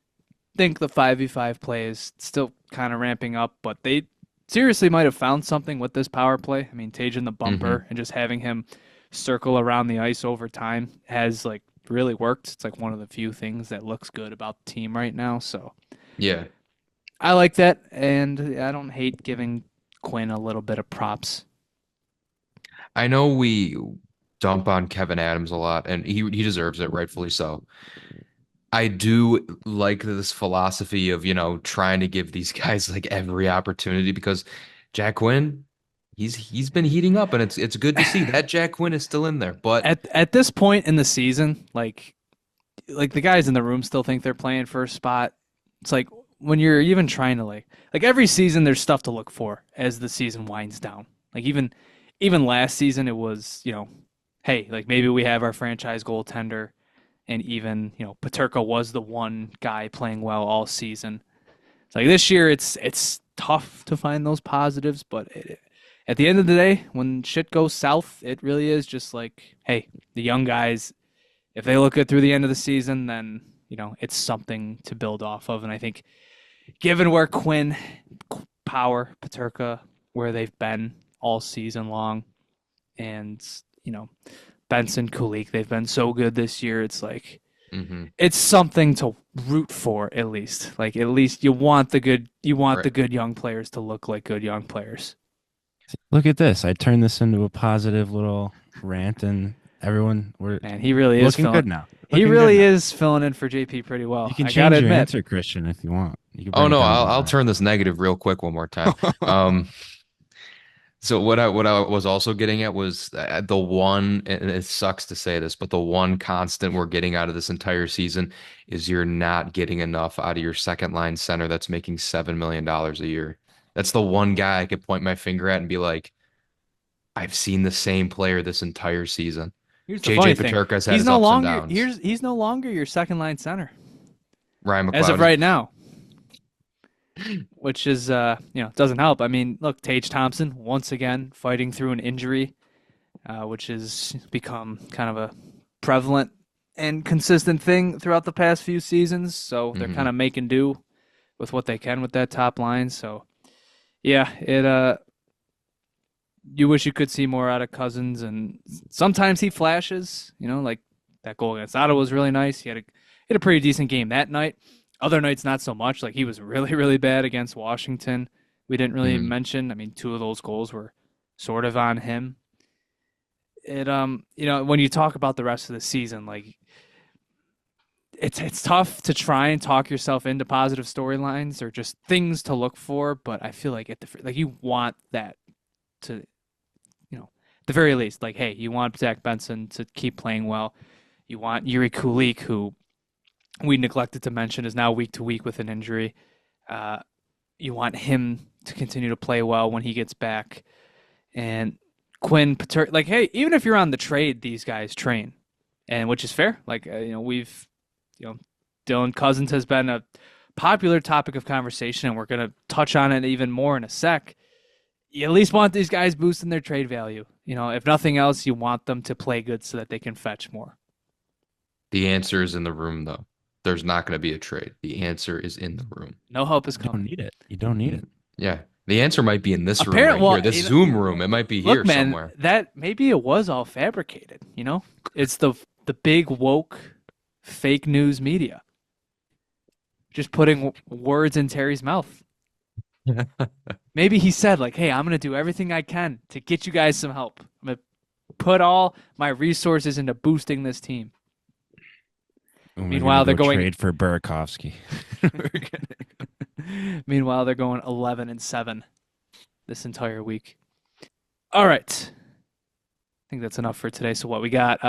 think the 5v5 play is still kind of ramping up, but they seriously might have found something with this power play. I mean, Tage in the bumper and just having him circle around the ice over time has, like, really worked. It's, like, one of the few things that looks good about the team right now, so Yeah. I like that, and I don't hate giving Quinn a little bit of props. I know we dump on Kevin Adams a lot, and he deserves it, rightfully so. I do like this philosophy of, trying to give these guys like every opportunity because Jack Quinn, he's been heating up, and it's good to see that Jack Quinn is still in there. But At this point in the season, like the guys in the room still think they're playing for a spot. It's like when you're even trying to like every season there's stuff to look for as the season winds down. Like even last season it was, hey, like maybe we have our franchise goaltender, and even, Peterka was the one guy playing well all season. It's like this year it's tough to find those positives, but at the end of the day, when shit goes south, it really is just like, hey, the young guys, if they look good through the end of the season, then, it's something to build off of. And I think given where Quinn, Power, Peterka, where they've been all season long, and, Benson, Kulik, they've been so good this year. It's like, mhm, it's something to root for at least. Like at least you want the right. good young players to look like good young players. Look at this. I turned this into a positive little rant, and we're And he really is looking good now. He Looking good really now. is filling in for JP pretty well. You can I gotta change your admit. answer, Christian, if you want. You can Oh bring it no, down a I'll little turn this negative real quick one more time. more. Um, So what I was also getting at was the one, and it sucks to say this, but the one constant we're getting out of this entire season is you're not getting enough out of your second line center that's making $7 million a year. That's the one guy I could point my finger at and be like, I've seen the same player this entire season. Here's the JJ funny thing. Peterka's had his ups and downs. He's no longer your second line center Ryan as of McLeod right now. Which is doesn't help. I mean, look, Tage Thompson once again fighting through an injury, which has become kind of a prevalent and consistent thing throughout the past few seasons. So they're kind of making do with what they can with that top line. So yeah, you wish you could see more out of Cozens, and sometimes he flashes. Like that goal against Ottawa was really nice. He had a pretty decent game that night. Other nights, not so much. Like he was really, really bad against Washington. We didn't really mention. I mean, 2 of those goals were sort of on him. When you talk about the rest of the season, like it's tough to try and talk yourself into positive storylines or just things to look for. But I feel like you want that to, at the very least, like, hey, you want Zach Benson to keep playing well. You want Yuri Kulik, who we neglected to mention is now week to week with an injury. You want him to continue to play well when he gets back. And Quinn, like, hey, even if you're on the trade, these guys train, and which is fair. Like, we've, Dylan Cozens has been a popular topic of conversation, and we're going to touch on it even more in a sec. You at least want these guys boosting their trade value. If nothing else, you want them to play good so that they can fetch more. The answer is in the room, though. There's not going to be a trade. The answer is in the room. No help is You coming. don't need it. You don't need it. Yeah. The answer might be in this room right here, this Zoom room. It might be here Look, man, somewhere. that maybe it was all fabricated, It's the big woke fake news media. Just putting words in Terry's mouth. Maybe he said like, "Hey, I'm gonna do everything I can to get you guys some help. I'm gonna put all my resources into boosting this team." And we're gonna Meanwhile, they're go going. trade for Burakovsky. Meanwhile, they're going 11-7 this entire week. All right, I think that's enough for today. So what we got?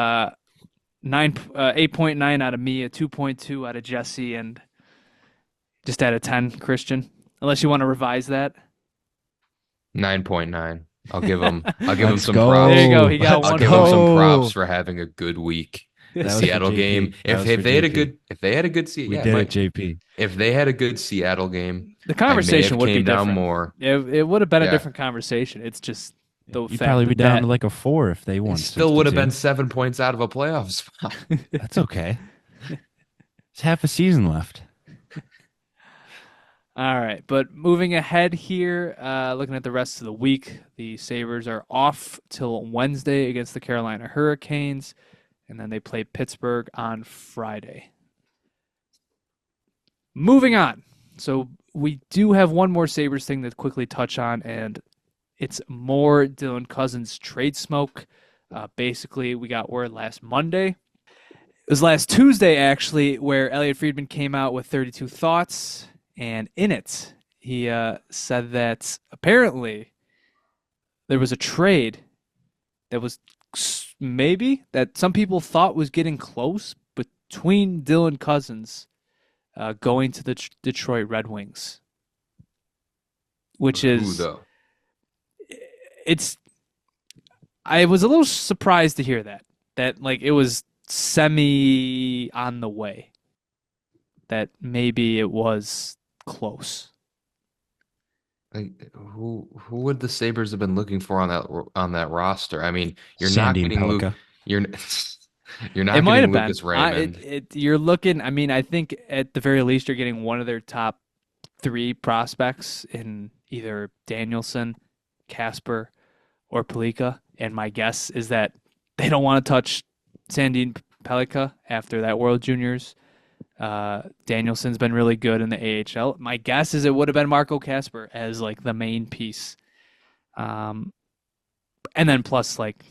8.9 out of me, a 2.2 out of Jesse, and just out of 10, Christian. Unless you want to revise that. 9.9. I'll give him Let's some go. props. There you go. He got I'll one give him some go. props for having a good week. The That was for Seattle game. JP. That was If for they had a JP. good We yeah, did it, Mike. JP. If they had a good Seattle game, The I may conversation have would be came down different. more. It would have been a Yeah. different conversation. It's just the You'd fact probably be that down to like a 4 if they It won still would have been 62. 7 points out of a playoff spot. That's okay. It's half a season left. All right, but moving ahead here, looking at the rest of the week, the Sabres are off till Wednesday against the Carolina Hurricanes, and then they play Pittsburgh on Friday. Moving on. So we do have one more Sabres thing to quickly touch on, and it's more Dylan Cozens trade smoke. Basically, we got word last Monday. It was last Tuesday, actually, where Elliot Friedman came out with 32 thoughts, and in it, he said that apparently there was a trade that was maybe that some people thought was getting close between Dylan Cozens going to the Detroit Red Wings, which Who is though? it's. I was a little surprised to hear that like it was semi on the way, that maybe it was close. Like, who would the Sabres have been looking for on that roster? I mean, you're not Sandine getting Luke. Pellikka. You're you're It not might getting have been. Lucas Raymond. You're looking. I mean, I think at the very least, you're getting one of their top three prospects in either Danielson, Casper, or Pelika. And my guess is that they don't want to touch Sandine Pelika after that World Juniors. Danielson's been really good in the AHL. My guess is it would have been Marco Casper as like the main piece. And then plus like,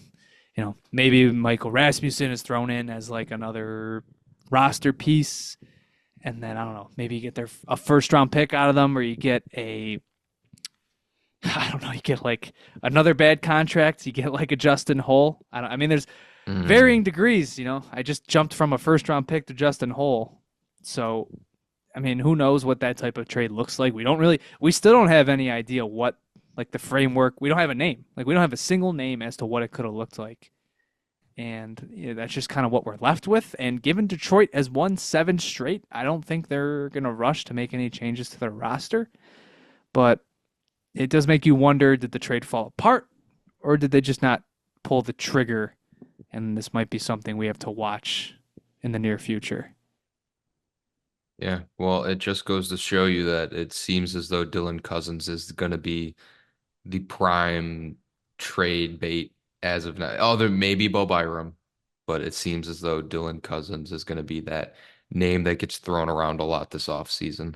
maybe Michael Rasmussen is thrown in as like another roster piece. And then I don't know, maybe you get a first round pick out of them, or you get I don't know, you get like another bad contract. You get like a Justin Hull. I mean, there's varying degrees. I just jumped from a first round pick to Justin Hull, so I mean, who knows what that type of trade looks like? We still don't have any idea what like the framework. We don't have a name. Like we don't have a single name as to what it could have looked like. And that's just kind of what we're left with. And given Detroit has won 7 straight, I don't think they're going to rush to make any changes to their roster. But it does make you wonder, did the trade fall apart, or did they just not pull the trigger? And this might be something we have to watch in the near future. Yeah, well, it just goes to show you that it seems as though Dylan Cozens is going to be the prime trade bait as of now. Oh, there may be Bo Byram, but it seems as though Dylan Cozens is going to be that name that gets thrown around a lot this offseason.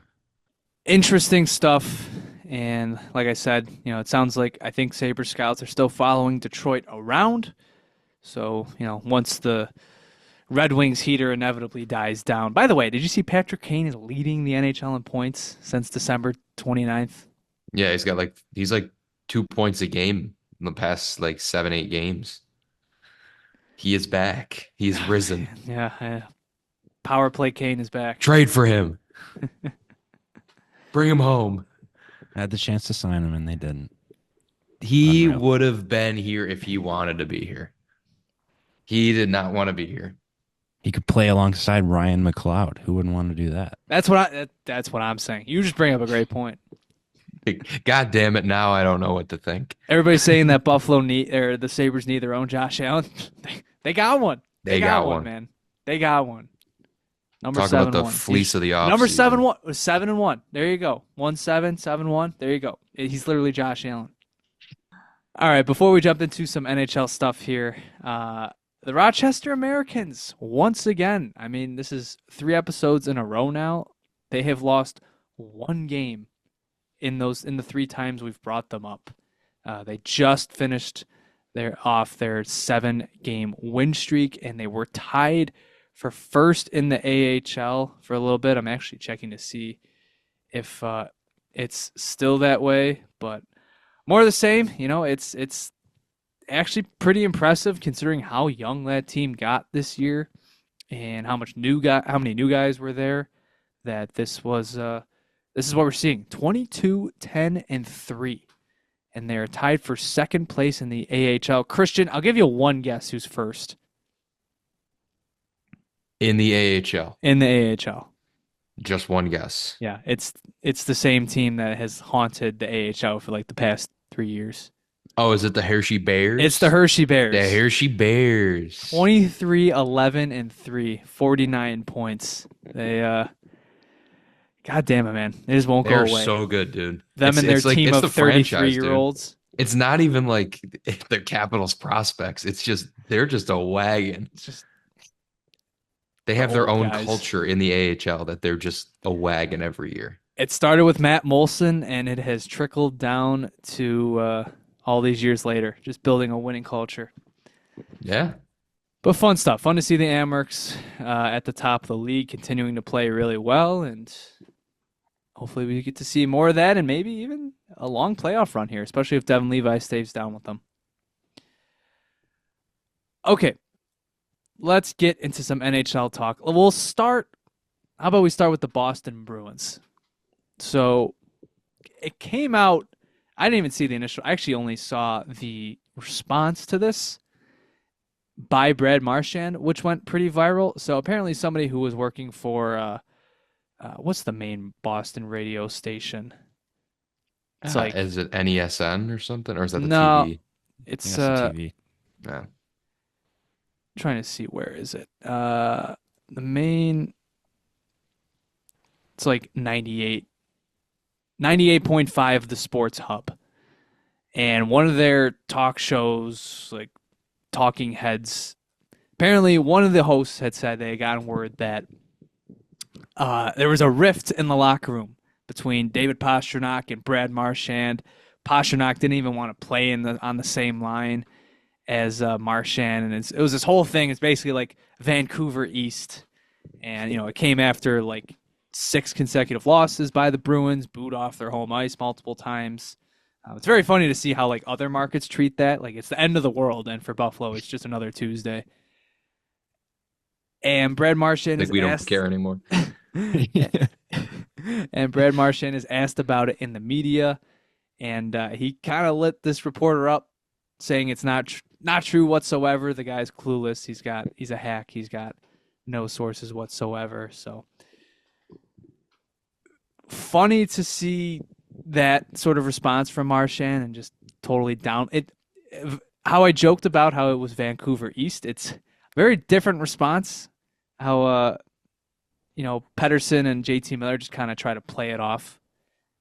Interesting stuff. And like I said, it sounds like I think Sabre Scouts are still following Detroit around. So, once the Red Wings heater inevitably dies down. By the way, did you see Patrick Kane is leading the NHL in points since December 29th? Yeah, he's like 2 points a game in the past like 7, 8 games. He is back. He's risen. Yeah. Power play Kane is back. Trade for him. Bring him home. I had the chance to sign him and they didn't. He Unreal. would have been here if he wanted to be here. He did not want to be here. He could play alongside Ryan McLeod. Who wouldn't want to do that? That's what I'm saying. You just bring up a great point. God damn it! Now I don't know what to think. Everybody's saying that the Sabres need their own Josh Allen. They got one. They got one, man. They got one. Number Talk 7 about the one. fleece of the offseason. Number 7-1 was 7-1. There you go. 1-7, 7-1. There you go. He's literally Josh Allen. All right, before we jump into some NHL stuff here, the Rochester Americans, once again, I mean, this is 3 episodes in a row now. They have lost 1 game in the 3 times we've brought them up. They just finished their 7-game win streak, and they were tied for first in the AHL for a little bit. I'm actually checking to see if it's still that way, but more of the same. It's actually pretty impressive considering how young that team got this year and how many new guys were there. That this is what we're seeing: 22-10-3. And they're tied for second place in the AHL. Christian, I'll give you one guess who's first. In the AHL. In the AHL. Just one guess. Yeah, it's the same team that has haunted the AHL for like the past 3 years. Oh, is it the Hershey Bears? It's the Hershey Bears. The Hershey Bears. 23-11-3, 49 points. They God damn it, man. They just won't go away. They're so good, dude. Them and their team of 33-year-olds. It's not even like the Capitals prospects. It's just they're just a wagon. It's just they have their own guys. culture in the AHL that they're just a wagon every year. It started with Matt Molson, and it has trickled down to all these years later, just building a winning culture. Yeah. But fun stuff. Fun to see the Amerks at the top of the league continuing to play really well, and hopefully we get to see more of that and maybe even a long playoff run here, especially if Devin Levi stays down with them. Okay, let's get into some NHL talk. How about we start with the Boston Bruins? So it came out, I didn't even see the initial, I actually only saw the response to this by Brad Marchand, which went pretty viral. So apparently somebody who was working for, what's the main Boston radio station? It's is it NESN or something? Or is that the No, TV? it's TV. No. trying to see where is it. The main, it's like 98.5 the Sports Hub. And one of their talk shows, like talking heads, apparently one of the hosts had said they had gotten word that there was a rift in the locker room between David Pastrnak and Brad Marchand. Pastrnak didn't even want to play on the same line as Marchand, and it was this whole thing. It's basically like Vancouver East, and it came after like 6 consecutive losses by the Bruins, booed off their home ice multiple times. It's very funny to see how like other markets treat that. Like it's the end of the world, and for Buffalo, it's just another Tuesday. And Brad Marchand I think we don't care anymore. And Brad Marchand is asked about it in the media, and he kind of lit this reporter up, saying it's not true whatsoever. The guy's clueless. He's a hack. He's got no sources whatsoever. So funny to see that sort of response from Marchand, and just totally down it. How I joked about how it was Vancouver East. It's a very different response. How Pettersson and JT Miller just kind of try to play it off,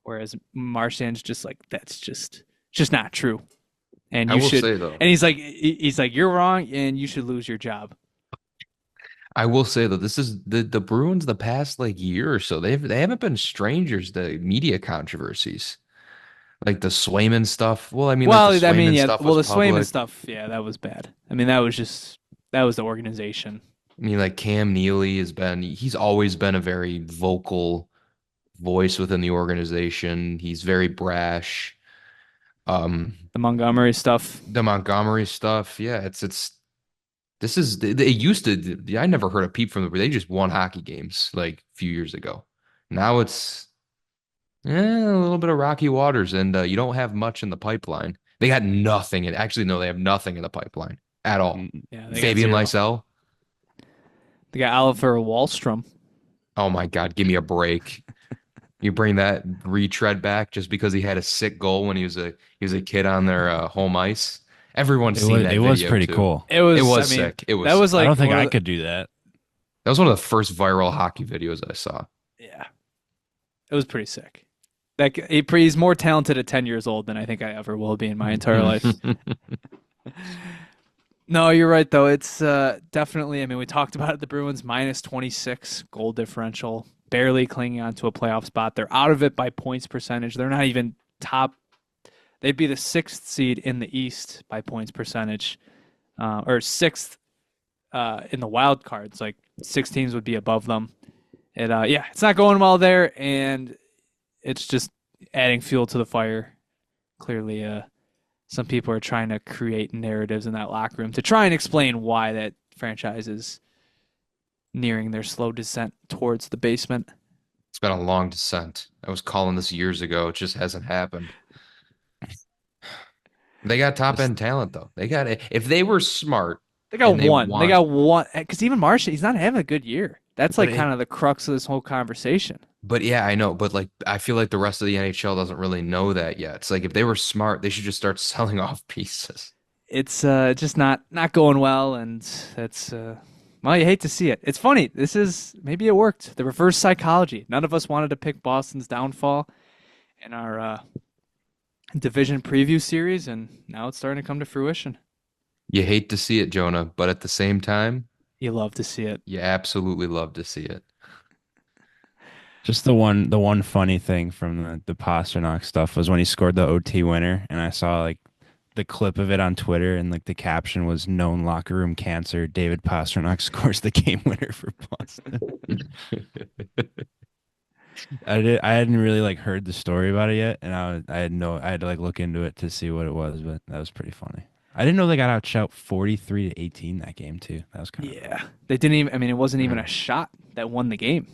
whereas Marchand's just like, that's just not true. And you should say, though, and he's like you're wrong and you should lose your job. I will say though, this is the Bruins the past like year or so. They haven't been strangers to media controversies, like the Swayman stuff. Well, I mean, like the Swayman stuff, yeah, that was bad. I mean, that was the organization. I mean, like Cam Neely he's always been a very vocal voice within the organization. He's very brash. The Montgomery stuff. Yeah, I never heard a peep from them. They just won hockey games like a few years ago. Now it's a little bit of rocky waters, and you don't have much in the pipeline. They got nothing. They have nothing in the pipeline at all. Yeah, Fabian Lysell. They got Oliver Wahlstrom. Oh my God, give me a break. You bring that retread back just because he had a sick goal when he was a kid on their home ice. Everyone's seen that video. It was pretty cool. It was sick. It was. That was like, I don't think I could do that. That was one of the first viral hockey videos I saw. Yeah, it was pretty sick. He's more talented at 10 years old than I think I ever will be in my entire life. No, you're right, though. It's definitely, I mean, we talked about it, the Bruins minus 26 goal differential barely clinging on to a playoff spot. They're out of it by points percentage. They're not even top. They'd be the 6th seed in the East by points percentage, or 6th in the wild cards. Like 6 teams would be above them. It's not going well there, and it's just adding fuel to the fire. Clearly, some people are trying to create narratives in that locker room to try and explain why that franchise is nearing their slow descent towards the basement. It's been a long descent. I was calling this years ago. It just hasn't happened. They got top end talent though. They got it. If they were smart, They got and one. They want- got one. Because even Marsh, he's not having a good year. That's But like kind of the crux of this whole conversation. But yeah, I know. But like, I feel like the rest of the NHL doesn't really know that yet. It's like if they were smart, they should just start selling off pieces. It's just not going well, and that's well, you hate to see it. It's funny. Maybe it worked. The reverse psychology. None of us wanted to pick Boston's downfall in our division preview series, and now it's starting to come to fruition. You hate to see it, Jonah, but at the same time, You love to see it. you absolutely love to see it. Just the one funny thing from the Pasternak stuff was when he scored the OT winner, and I saw like the clip of it on Twitter, and like the caption was "Known locker room cancer. David Pasternak scores the game winner for Boston." I hadn't really like heard the story about it yet, and I had to like look into it to see what it was, but that was pretty funny. I didn't know they got outshot 43-18 that game too. That was kind of Yeah, they didn't even. I mean, it wasn't even a shot that won the game.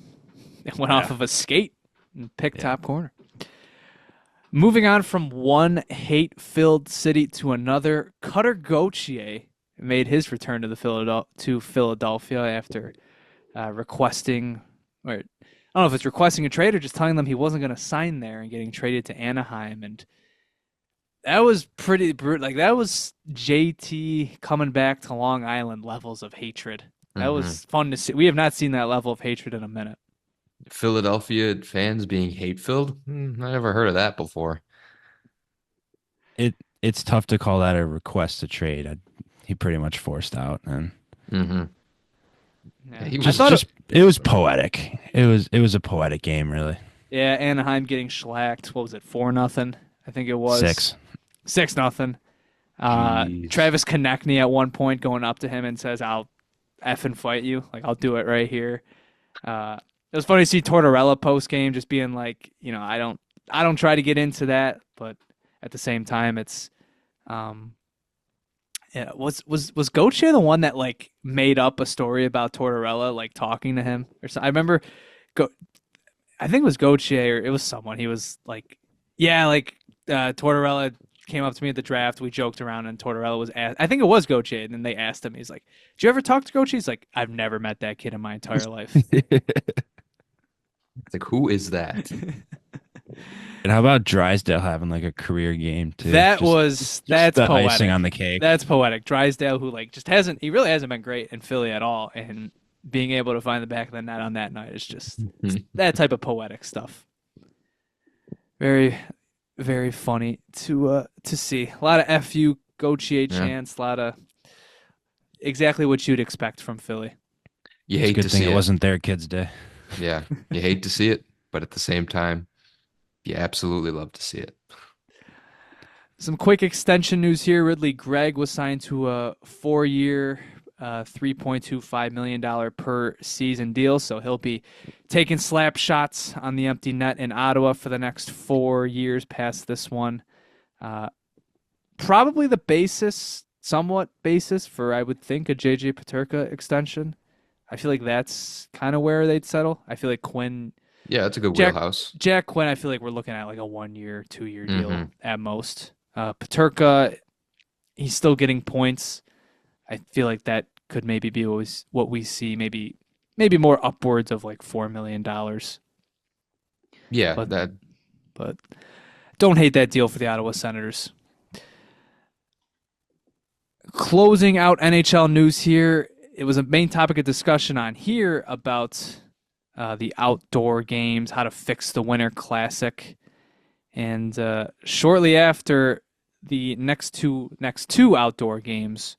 It went off of a skate and picked top corner. Moving on from one hate-filled city to another, Cutter Gauthier made his return to Philadelphia after requesting, or I don't know if it's requesting a trade or just telling them he wasn't going to sign there and getting traded to Anaheim. And that was pretty brutal. Like, that was JT coming back to Long Island levels of hatred. That was fun to see. We have not seen that level of hatred in a minute. Philadelphia fans being hate-filled? I never heard of that before. It's tough to call that a request to trade. He pretty much forced out, and Yeah. it was poetic. It was a poetic game, really. Yeah, Anaheim getting shellacked. What was it, 4-0? I think it was 6-0. Travis Konechny at one point going up to him and says, "I'll effing fight you. Like, I'll do it right here." It was funny to see Tortorella post game just being like, I don't try to get into that, but at the same time, it's was Gauthier the one that like made up a story about Tortorella like talking to him or something? I remember, I think it was Gauthier or it was someone. He was like, Tortorella came up to me at the draft. We joked around, and Tortorella was asked. I think it was Gauthier, and then they asked him. He's like, "Did you ever talk to Gauthier?" He's like, "I've never met that kid in my entire life." It's like, who is that? And how about Drysdale having like a career game too? That's the poetic. icing on the cake. That's poetic. Drysdale, who like he really hasn't been great in Philly at all, and being able to find the back of the net on that night is just that type of poetic stuff. Very, very funny to see. A lot of FU Gauthier chants, a lot of exactly what you'd expect from Philly. You hate to see it wasn't their kid's day. Yeah, you hate to see it, but at the same time, you absolutely love to see it. Some quick extension news here. Ridley Greig was signed to a 4-year, $3.25 million per season deal, so he'll be taking slap shots on the empty net in Ottawa for the next 4 years past this one. Probably the somewhat basis for, I would think, a JJ Peterka extension. I feel like that's kind of where they'd settle. I feel like Quinn... Yeah, it's a good wheelhouse. Jack Quinn, I feel like we're looking at like a 1-year, 2-year deal at most. Peterka, he's still getting points. I feel like that could maybe be what we see, maybe more upwards of like $4 million. Yeah, but don't hate that deal for the Ottawa Senators. Closing out NHL news here. It was a main topic of discussion on here about the outdoor games, how to fix the Winter Classic. And shortly after the next two outdoor games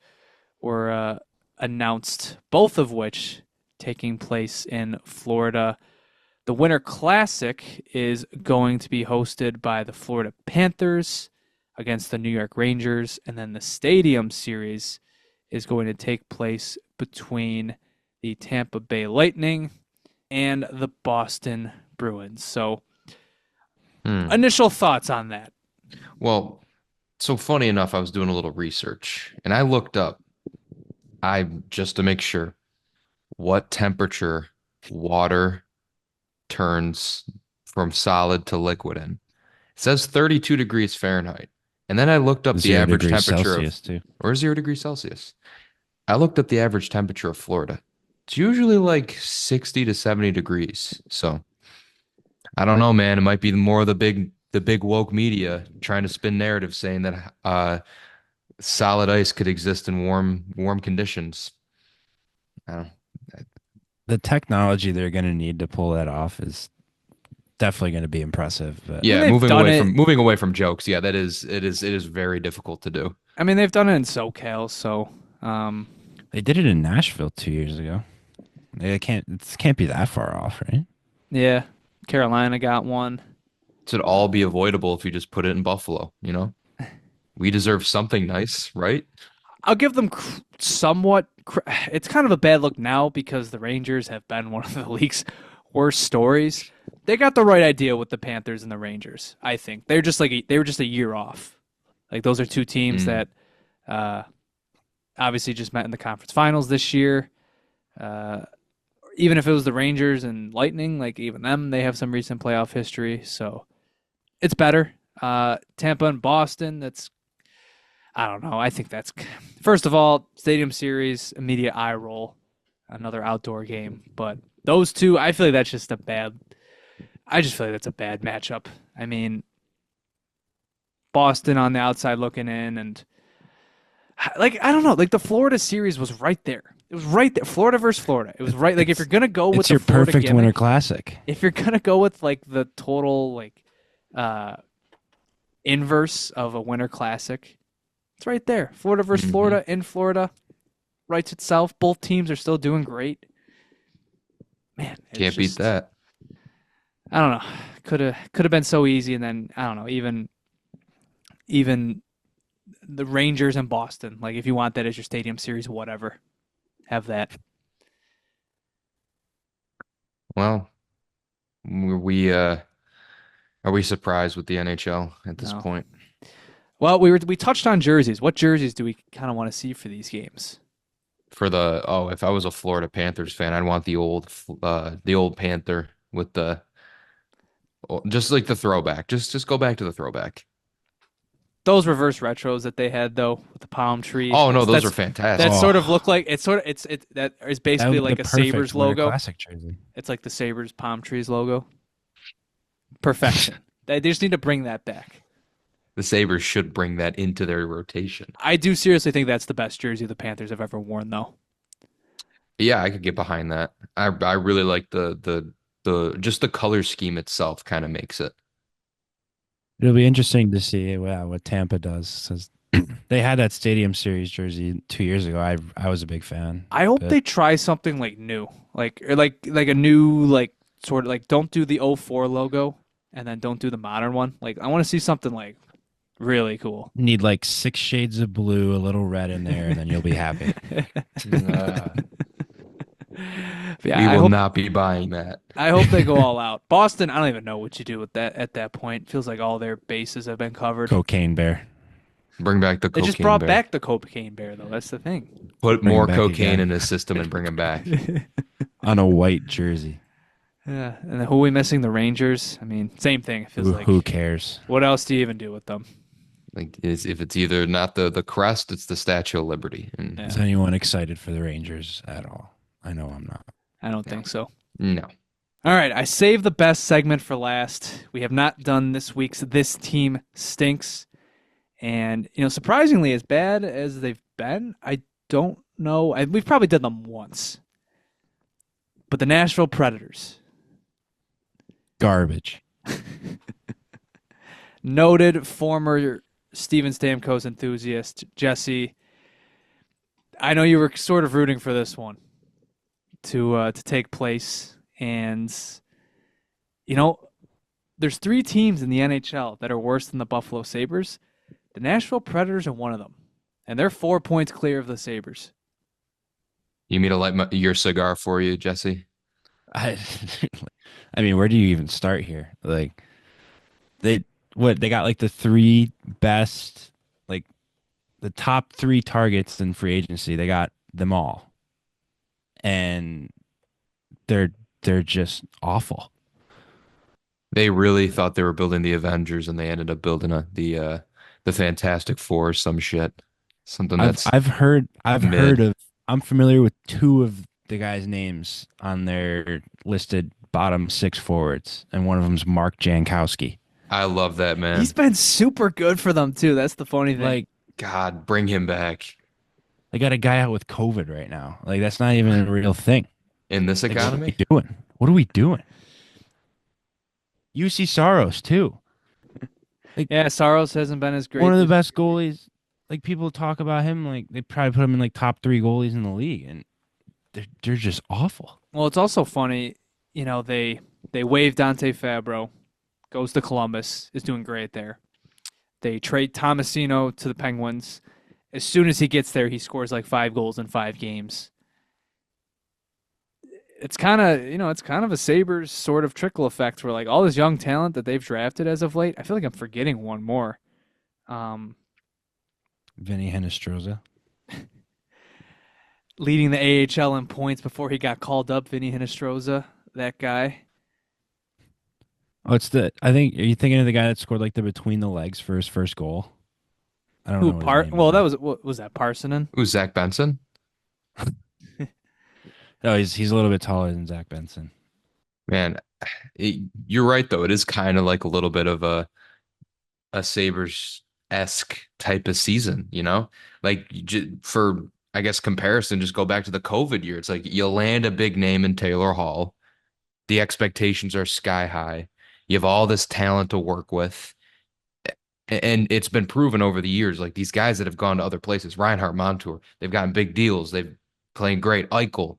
were announced, both of which taking place in Florida. The Winter Classic is going to be hosted by the Florida Panthers against the New York Rangers, and then the Stadium Series is going to take place between the Tampa Bay Lightning and the Boston Bruins. So, initial thoughts on that? Well, so funny enough, I was doing a little research and I looked up, just to make sure, what temperature water turns from solid to liquid in. It says 32 degrees Fahrenheit. And then I looked up the 0 average degrees temperature Celsius too. or 0 degrees Celsius. I looked up the average temperature of Florida. It's usually like 60 to 70 degrees. So I don't know, man. It might be more of the big woke media trying to spin narratives saying that solid ice could exist in warm conditions. I don't, The technology they're going to need to pull that off is definitely going to be impressive. But yeah, they've done it. moving away from jokes. Yeah, it is very difficult to do. I mean, they've done it in SoCal, so they did it in Nashville 2 years ago. It can't be that far off, right? yeah, Carolina got one. It should all be avoidable if you just put it in Buffalo, you know? We deserve something nice, right? I'll give them somewhat. It's kind of a bad look now because the Rangers have been one of the league's worst stories. They got the right idea with the Panthers and the Rangers. I think they were just a year off. Like those are two teams that obviously just met in the conference finals this year. Even if it was the Rangers and Lightning, like even them, they have some recent playoff history, so it's better. Tampa and Boston, I don't know. I think that's, first of all, Stadium Series, immediate eye roll, another outdoor game. But those two, I feel like that's just I just feel like that's a bad matchup. I mean, Boston on the outside looking in, and like, I don't know, like the Florida series was right there. It was right there. Florida versus Florida. It was right. Like if you're going to go with it's the your Florida perfect gimmick, Winter Classic. if you're going to go with like the total like inverse of a Winter Classic, it's right there. Florida versus Florida in Florida writes itself. Both teams are still doing great. Man, Can't beat that. I don't know. Could have been so easy, and then I don't know. Even the Rangers and Boston. Like if you want that as your Stadium Series, whatever, have that. Well, are we surprised with the NHL at this point? Well, we touched on jerseys. What jerseys do we kind of want to see for these games? If I was a Florida Panthers fan, I'd want the old Panther with just like the throwback. Just go back to the throwback. Those reverse retros that they had though with the palm tree. Oh no, those are fantastic. That sort of look like that is basically like a Sabres logo. Classic jersey. It's like the Sabres palm trees logo. Perfection. They just need to bring that back. The Sabres should bring that into their rotation. I do seriously think that's the best jersey the Panthers have ever worn, though. Yeah, I could get behind that. I really like the just the color scheme itself kind of makes it. It'll be interesting to see what Tampa does. 'Cause they had that Stadium Series jersey 2 years ago. I was a big fan. I hope they try something like new, like a new like sort of like don't do the '04 logo and then don't do the modern one. Like I want to see something like really cool. Need like 6 shades of blue, a little red in there, and then you'll be happy. Yeah, we will not be buying that. I hope they go all out. Boston, I don't even know what you do with that at that point. Feels like all their bases have been covered. Cocaine Bear. Bring back the cocaine bear. They just brought back the cocaine bear, though. That's the thing. Put more cocaine in his system and bring him back. On a white jersey. Yeah, and who are we missing? The Rangers? I mean, same thing. It feels like. Who cares? What else do you even do with them? Like if it's either not the crest, it's the Statue of Liberty. And Is anyone excited for the Rangers at all? I know I'm not. I don't think so. No. All right, I saved the best segment for last. We have not done this week's This Team Stinks. And, surprisingly, as bad as they've been, I don't know. We've probably done them once. But the Nashville Predators. Garbage. Noted former Steven Stamkos enthusiast, Jesse. I know you were sort of rooting for this one to take place. And You know, there's three teams in the NHL that are worse than the Buffalo Sabres. The Nashville Predators are one of them, and they're 4 points clear of the Sabres. You mean to light your cigar for you, Jesse? I, I mean, where do you even start here? Like they they got like the three best, like the top three targets in free agency. They got them all, and they're they're just awful. They really thought they were building the Avengers, and they ended up building the Fantastic Four, or some shit, something that's I've heard mid. of. I'm familiar with two of the guys' names on their listed bottom six forwards, and one of them's Mark Jankowski. I love that He's man. been super good for them too. That's the funny thing. Like God, bring him back they got a guy out with COVID right now. Like that's not even a real thing. in this Like what are we economy. doing? What are we doing? UC Saros too. Like Yeah, Saros hasn't been as one great of the this best goalies. Like people talk about him, like they probably put him in like top three goalies in the league, and they're just awful. Well, it's also funny, they waived Dante Fabro, goes to Columbus, is doing great there. They trade Tomasino to the Penguins. As soon as he gets there, he scores like 5 goals in 5 games. It's kind of a Sabres sort of trickle effect where like all this young talent that they've drafted as of late. I feel like I'm forgetting one more. Um, Vinny Hinostroza. Leading the AHL in points before he got called up, Vinny Hinostroza, that guy. Oh, it's the. I think. Are you thinking of the guy that scored like the between the legs for his first goal? I don't know what his name is Well, that though. was what was that Parsonen? Ooh, Zach Benson. No, he's a little bit taller than Zach Benson. Man, you're right though. It is kind of like a little bit of a Sabres-esque type of season, you know? Like for I guess comparison, just go back to the COVID year. It's like you land a big name in Taylor Hall. The expectations are sky high. You have all this talent to work with. And it's been proven over the years, like these guys that have gone to other places, Reinhart, Montour, they've gotten big deals. They've playing great. Eichel,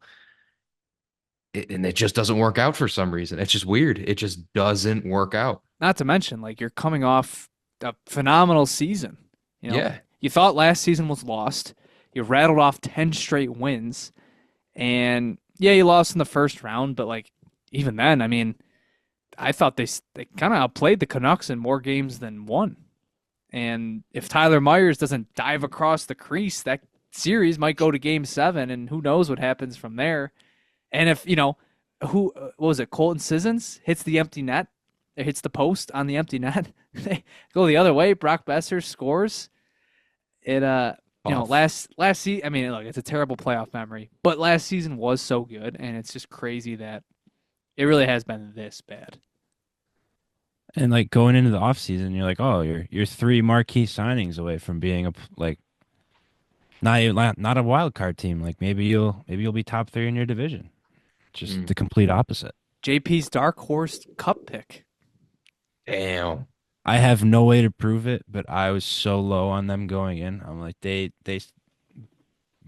and it just doesn't work out for some reason. It's just weird. It just doesn't work out. Not to mention, like you're coming off a phenomenal season. You know, Yeah. you thought last season was lost. You rattled off 10 straight wins, and yeah, you lost in the first round. But like even then, I mean, I thought they kind of outplayed the Canucks in more games than one. And if Tyler Myers doesn't dive across the crease, that series might go to Game 7, and who knows what happens from there. And if who what was it? Colton Sissons hits the empty net, it hits the post on the empty net. They go the other way. Brock Besser scores. It Off. last season. I mean, look, it's a terrible playoff memory, but last season was so good, and it's just crazy that it really has been this bad. And like going into the offseason, you're like, oh, you're three marquee signings away from being like not a wild card team. Like maybe you'll be top three in your division. Just Mm, the complete opposite. JP's dark horse cup pick. damn. I have no way to prove it, but I was so low on them going in. I'm like the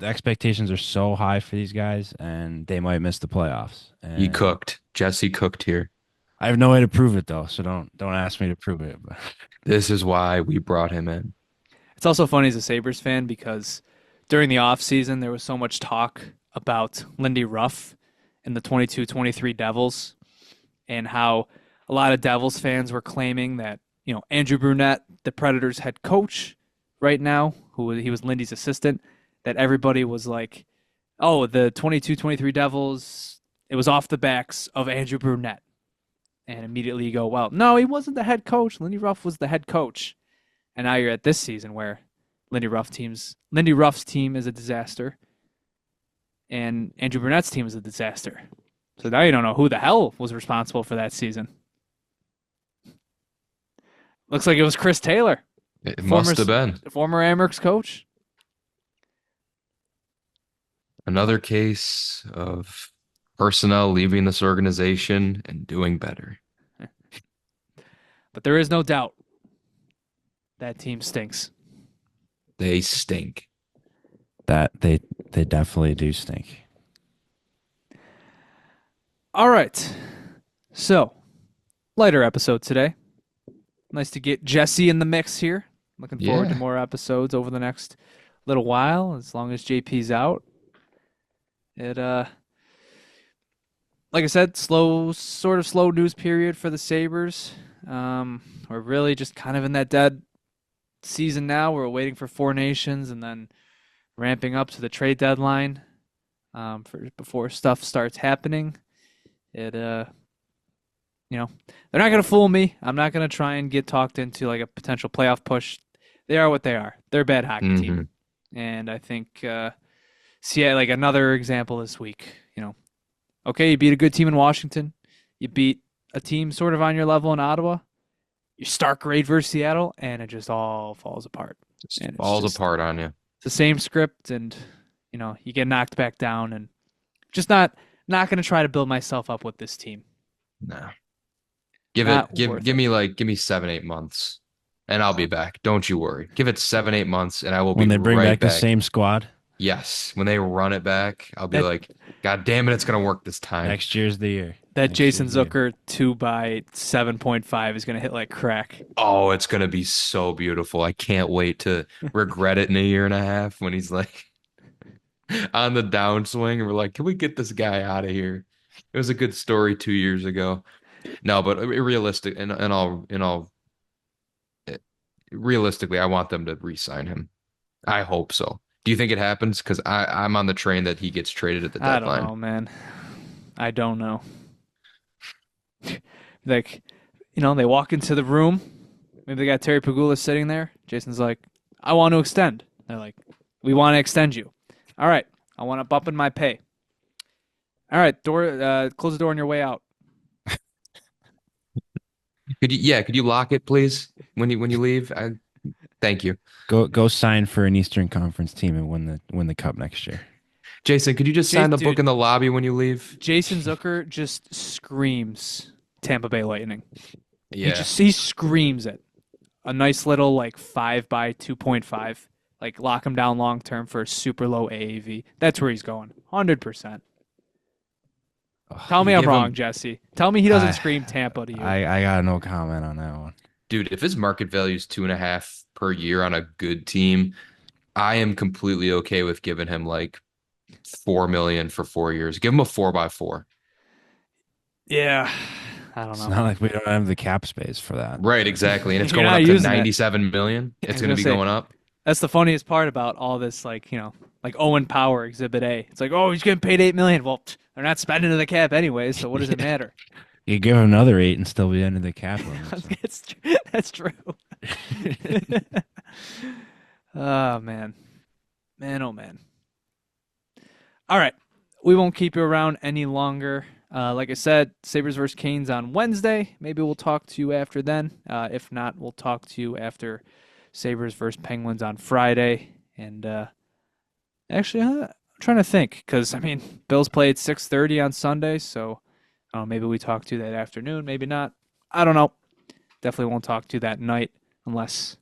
expectations are so high for these guys, and they might miss the playoffs. He And cooked. Jesse cooked here. I have no way to prove it though, so don't ask me to prove it. But This is why we brought him in. It's also funny as a Sabres fan because during the offseason, there was so much talk about Lindy Ruff and the 22-23 Devils and how a lot of Devils fans were claiming that, Andrew Brunette, the Predators head coach right now, he was Lindy's assistant, that everybody was like, oh, the 22-23 Devils, it was off the backs of Andrew Brunette. And immediately you go, well, no, he wasn't the head coach. Lindy Ruff was the head coach. And now you're at this season where Lindy Ruff's team is a disaster, and Andrew Burnett's team is a disaster. So now you don't know who the hell was responsible for that season. Looks like it was Chris Taylor, It former must have been former Amerks coach. another case of personnel leaving this organization and doing better. But there is no doubt that team stinks. They stink. that they definitely do stink. All right. So lighter episode today. Nice to get Jesse in the mix here. Looking forward to Yeah. more episodes over the next little while, as long as JP's out. It like I said, sort of slow news period for the Sabres. We're really just kind of in that dead season now. We're waiting for Four Nations and then ramping up to the trade deadline before stuff starts happening. It they're not gonna fool me. I'm not gonna try and get talked into like a potential playoff push. They are what they are. They're a bad hockey team, and I think see like another example this week. Okay, you beat a good team in Washington. You beat a team sort of on your level in Ottawa. You start great versus Seattle, and it just all falls apart. Just And falls apart on you. It's the same script, and you get knocked back down, and just not going to try to build myself up with this team. No. Give me 7-8 months, and I'll be back. Don't you worry. Give it 7-8 months, and I will be When they bring right back the same squad, Yes, when they run it back, I'll be like, God damn it, it's gonna work this time. next year's the year. That Next Jason year's the year. Zucker 2x7.5 is going to hit like crack. Oh, it's gonna be so beautiful. I can't wait to regret it in a year and a half when he's like on the downswing, and we're like, can we get this guy out of here? It was a good story 2 years ago. No, but realistic realistically, I want them to re-sign him. I hope so. Do you think it happens? Because I'm on the train that he gets traded at the I deadline. don't know, man. I don't know. Like, they walk into the room. Maybe they got Terry Pegula sitting there. Jason's like, I want to extend. They're like, we want to extend you. All right. I want to bump in my pay. All right. Close the door on your way out. Could you lock it, please, when you leave? Thank you. Go sign for an Eastern Conference team and win the cup next year. Jason, could you just sign the book Dude. in the lobby when you leave? Jason Zucker just screams Tampa Bay Lightning. Yeah. He screams it. A nice little like 5x2.5. Like lock him down long term for a super low AAV. That's where he's going. 100%. Tell me I'm wrong, Jesse. Tell me he doesn't scream Tampa to you. I got no comment on that one. Dude, if his market value is 2.5 per year on a good team, I am completely okay with giving him like $4 million for 4 years. Give him a 4x4. Yeah. I don't know. It's not like we don't have the cap space for that. Right, exactly. And it's You're going not up to using it. 97 million. It's going to be going up. That's the funniest part about all this, like Owen Power Exhibit A. It's like, oh, he's getting paid $8 million. Well, they're not spending to the cap anyway, so what does it matter? You give him another 8 and still be under the cap limit. So. That's true. Oh man, oh man. All right, we won't keep you around any longer. Like I said, Sabres versus Canes on Wednesday. Maybe we'll talk to you after then. If not, we'll talk to you after Sabres versus Penguins on Friday. And actually, I'm trying to think because Bills play at 6:30 on Sunday, so maybe we talk to you that afternoon. Maybe not. I don't know. Definitely won't talk to you that night unless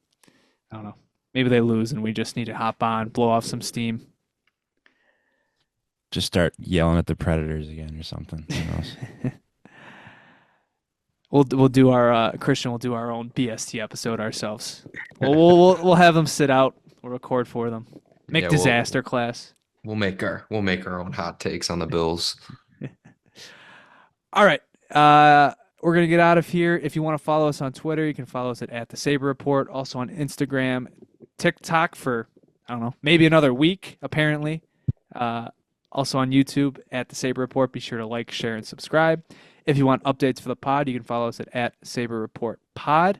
I don't know. Maybe they lose and we just need to hop on, blow off some steam. Just start yelling at the Predators again or something. Who knows? We'll do our Christian. We'll do our own BST episode ourselves. We'll have them sit out. We'll record for them. Make disaster class. We'll make our own hot takes on the Bills. All right. We're gonna get out of here. If you want to follow us on Twitter, you can follow us at the Sabre Report. Also on Instagram, TikTok for I don't know, maybe another week. Apparently. Also on YouTube at the Sabre Report. Be sure to like, share, and subscribe. If you want updates for the pod, you can follow us at Sabre Report Pod.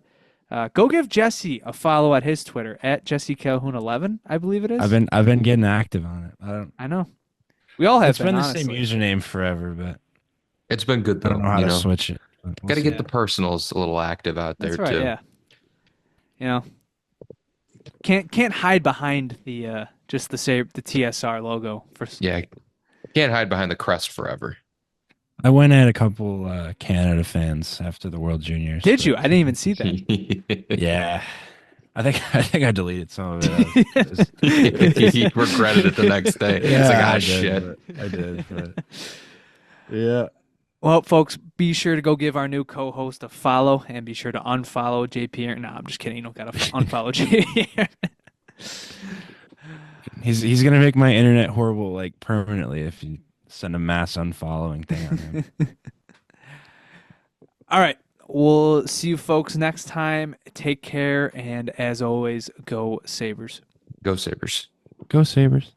Go give Jesse a follow at his Twitter at Jesse Calhoun 11, I believe it is. I've been getting active on it. I know. We all have. It's been the same username forever, but it's been good though. I don't know how to switch it. Got to get the personals a little active out there too. Yeah. Can't hide behind the just the TSR logo for. Yeah. Can't hide behind the crest forever. I went at a couple Canada fans after the World Juniors. Did you? I didn't even see that. Yeah. I think I deleted some of it. He regretted it the next day. Yeah, it's like, shit. I did. But yeah. Well, folks, be sure to go give our new co-host a follow, and be sure to unfollow JP. No, I'm just kidding. You don't gotta unfollow JP. He's gonna make my internet horrible like permanently if you send a mass unfollowing thing on him. All right. We'll see you folks next time. Take care, and as always, go Sabres. Go Sabres. Go Sabres.